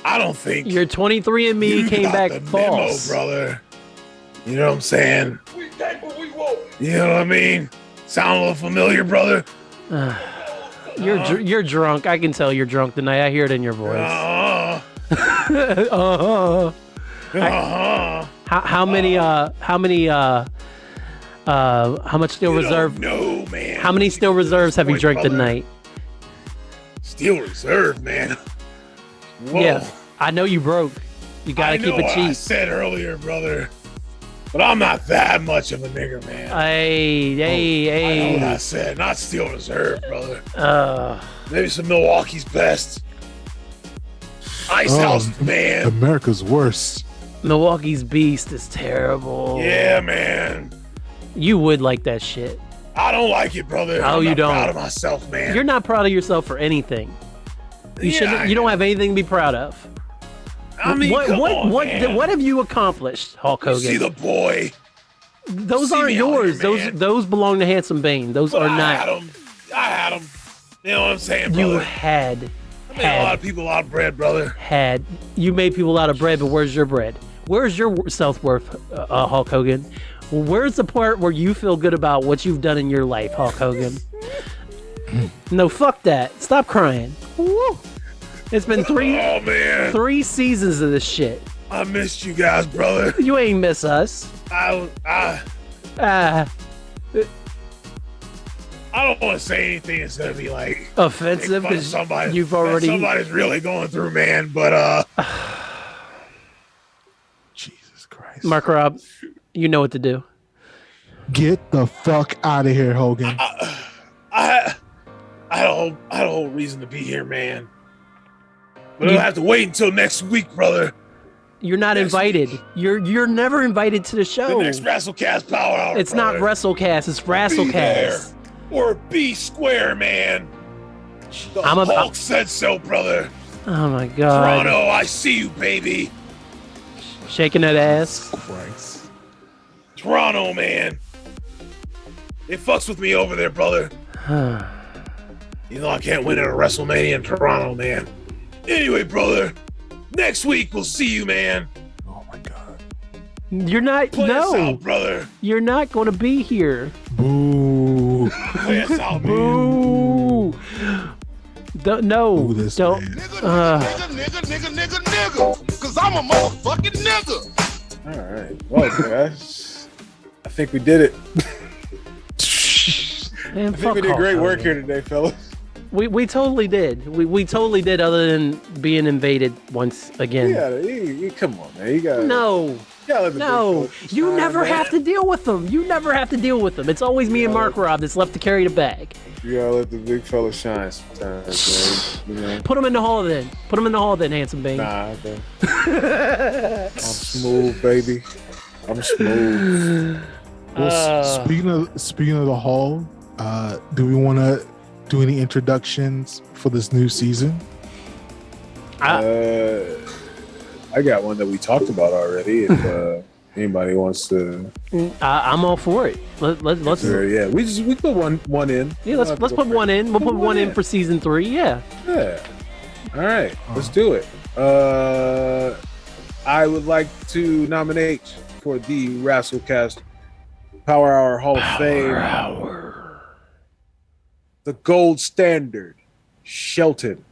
S2: I don't think
S1: Your 23andMe
S2: you
S1: came
S2: got
S1: back
S2: the
S1: false.
S2: memo, brother. You know what I'm saying?
S4: We take what we want.
S2: You know what I mean? Sound a little familiar, brother?
S1: You're drunk. I can tell you're drunk tonight. I hear it in your voice. How much Steel Reserve?
S2: No, man.
S1: How many Steel Reserves have you drank
S2: brother.
S1: tonight?
S2: Steel Reserve, man. Whoa.
S1: Yeah, I know you broke. You gotta keep it
S2: I
S1: cheap.
S2: said earlier, brother, but I'm not that much of a nigger, man.
S1: Hey,
S2: I know what I said. Not Steel Reserve, brother.
S1: Uh,
S2: Maybe some Milwaukee's best. Ice House, man.
S3: America's worst.
S1: Milwaukee's Beast is terrible.
S2: Yeah, man.
S1: You would like that shit.
S2: I don't like it, brother.
S1: Oh,
S2: I'm
S1: you
S2: not
S1: don't.
S2: proud of myself, man.
S1: You're not proud of yourself for anything. You
S2: Yeah,
S1: shouldn't. You don't have anything to be proud of.
S2: I mean, come on, man.
S1: what have you accomplished, Hulk
S2: You
S1: Hogan?
S2: see the boy.
S1: Those
S2: see
S1: aren't
S2: me out
S1: yours.
S2: here, man.
S1: Those belong to Handsome Bane. Those
S2: But
S1: are
S2: I
S1: not.
S2: had him. You know what I'm saying, brother?
S1: You had.
S2: I made a lot of people out of bread, brother.
S1: You made people out of bread, but where's your bread? Where's your self-worth, Hulk Hogan? Where's the part where you feel good about what you've done in your life, Hulk Hogan? No, fuck that. Stop crying. Woo. It's been
S2: Oh, man.
S1: 3 seasons of this shit.
S2: I missed you guys, brother.
S1: You ain't miss us.
S2: I don't want to say anything instead of be like
S1: Offensive
S2: make fun of
S1: because
S2: somebody.
S1: you've
S2: that
S1: already.
S2: somebody's really going through, man. But
S3: Jesus Christ.
S1: Mark Rob, you know what to do.
S3: Get the fuck out of here, Hogan.
S2: I had a whole reason to be here, man. But I'll have to wait until next week, brother.
S1: You're not invited. You're never invited to the
S2: The
S1: show.
S2: next Rasslecast Power Hour.
S1: It's not
S2: brother.
S1: Wrestlecast. It's
S2: Be there.
S1: Rasslecast.
S2: Or be square, man. The Hulk said so, brother.
S1: Oh my god.
S2: Toronto, I see you, baby.
S1: Shaking that ass.
S3: Christ.
S2: Toronto, man. It fucks with me over there, brother. You know I can't win at a WrestleMania in Toronto, man. Anyway, brother, next week we'll see you, man.
S3: Oh my God.
S1: You're not.
S2: Play us
S1: No,
S2: out, brother.
S1: you're not going to be here.
S3: Boo.
S2: Play us out, man.
S1: Boo. No.
S3: Boo this
S1: Don't.
S3: man.
S4: Nigga. Cause I'm a motherfucking nigga.
S2: All right. Well, guys, I think we did it.
S1: Man,
S2: I think we did great work here today, fellas.
S1: We totally did. We totally did. Other than being invaded once again.
S2: You come on, man. You got
S1: No. No, you never have to deal with them. You never have to deal with them. It's always me and Mark Rob that's left to carry the bag.
S2: You gotta let the big fella shine sometimes, man. You know?
S1: Put him in the hall then. Put him in the hall then, Handsome Bane.
S2: Nah, man. I'm smooth, baby. I'm smooth.
S3: Well, speaking of the hall, do we want to do any introductions for this new season?
S2: I got one that we talked about already. If anybody wants to,
S1: I'm all for it. Let's
S2: yeah, we put one in.
S1: Yeah, let's put one in. We'll put one in for season 3. Yeah.
S2: Yeah. All right, let's do it. I would like to nominate for the Rasslecast Power Hour Hall of Fame, the gold standard, Shelton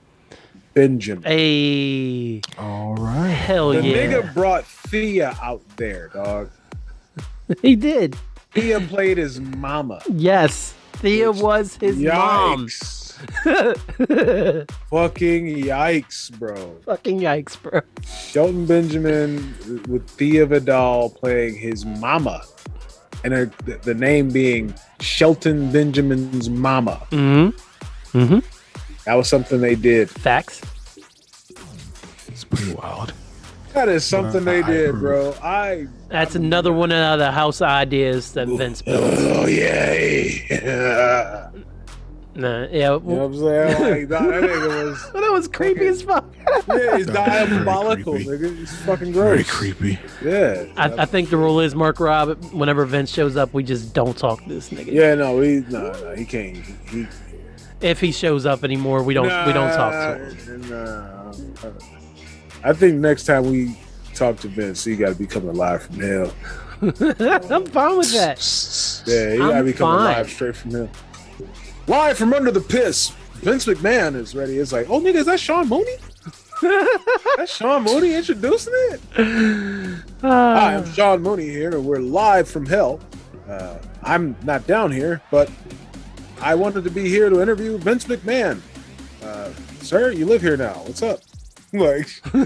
S2: Benjamin.
S1: Hey,
S3: All right.
S1: hell
S2: The
S1: yeah.
S2: nigga brought Thea out there, dog.
S1: He did.
S2: Thea played his mama.
S1: Yes. Thea was his mom.
S2: Fucking yikes, bro.
S1: Fucking yikes, bro.
S2: Shelton Benjamin with Thea Vidal playing his mama. And the name being Shelton Benjamin's mama.
S1: Mm-hmm. Mm-hmm.
S2: That was something they did.
S1: Facts.
S3: It's pretty wild.
S2: That is something they
S3: I
S2: did,
S3: approve.
S2: bro.
S1: That's another one of the house ideas that Vince built.
S2: Oh, yeah.
S1: Nah, yeah.
S2: You know what I'm saying? Like, that nigga was...
S1: That was creepy as fuck.
S2: Yeah, he's
S3: That was very
S2: diabolical,
S3: creepy.
S2: nigga. He's fucking
S3: Very
S2: gross.
S3: creepy.
S2: Yeah.
S1: I think the rule is, Mark Rob, whenever Vince shows up, we just don't talk to this nigga.
S2: Yeah, no, he can't. He
S1: If he shows up anymore, we don't talk to him.
S2: Nah. I think next time we talk to Vince, he got to be coming live from hell.
S1: I'm fine with that.
S2: Yeah, he got to
S1: I'm
S2: be coming
S1: fine.
S2: live straight from him. Live from under the piss. Vince McMahon is ready. It's like, oh, nigga, is that Sean Mooney? That's Sean Mooney introducing it? Hi, I'm Sean Mooney here, and we're live from hell. I'm not down here, but I wanted to be here to interview Vince McMahon. Sir, you live here now. What's up? Like, Sean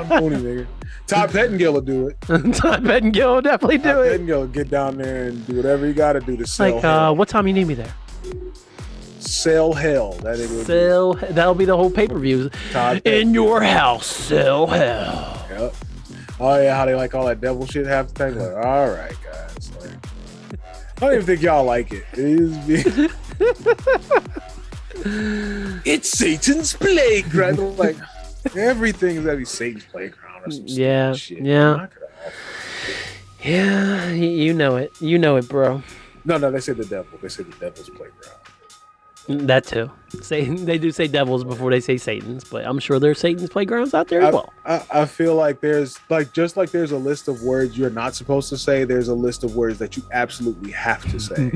S2: Mooney, nigga. Todd Pettengill will do it.
S1: Todd Pettengill will definitely do
S2: Todd
S1: it.
S2: Pettengill will get down there and do whatever you got to do to sell
S1: Like,
S2: hell.
S1: what time you need me there?
S2: Sell hell. That nigga would
S1: Sell. That'll be the whole pay-per-view.
S2: Todd
S1: In your house, sell hell.
S2: be. Yep. Oh, yeah, how they like all that devil shit half the time. Like, all right, guys. Like, I don't even think y'all like it. It's Satan's playground. Like, everything's gotta be Satan's playground or some
S1: Yeah,
S2: shit.
S1: yeah.
S2: Knock it off.
S1: Yeah, you know it. You know it, bro.
S2: No, they say the devil. They say the devil's playground.
S1: That too. They do say devils before they say Satan's, but I'm sure there's Satan's playgrounds out there as well.
S2: I feel like there's just like there's a list of words you're not supposed to say, there's a list of words that you absolutely have to say.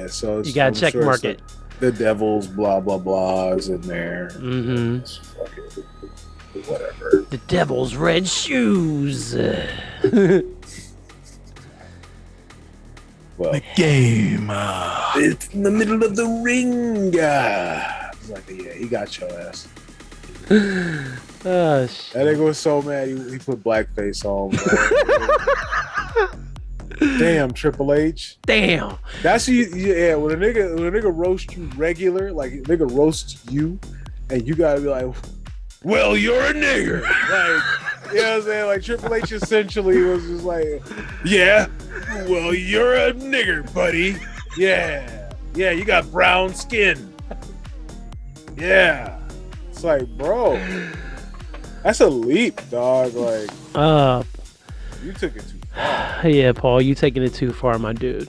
S2: So
S1: You gotta
S2: I'm
S1: check
S2: sure it's
S1: mark
S2: like
S1: it.
S2: The devil's blah blah blah is in there.
S1: Mm-hmm.
S2: It's fucking whatever.
S1: The devil's red shoes.
S2: Well,
S3: Game.
S2: it's in the middle of the ring. It's like, yeah, he got your ass.
S1: Oh, shit.
S2: That nigga was so mad he put blackface on. Damn, Triple H.
S1: Damn.
S2: That's you. Yeah, when a nigga roast you regular, like a nigga roasts you, and you gotta be like, well, you're a nigger. Like, you know what I'm saying? Like Triple H essentially was just like, yeah, well, you're a nigger, buddy. Yeah, you got brown skin. Yeah, it's like, bro, that's a leap, dog. Like, you took it too far.
S1: Yeah, Paul, you taking it too far, my dude.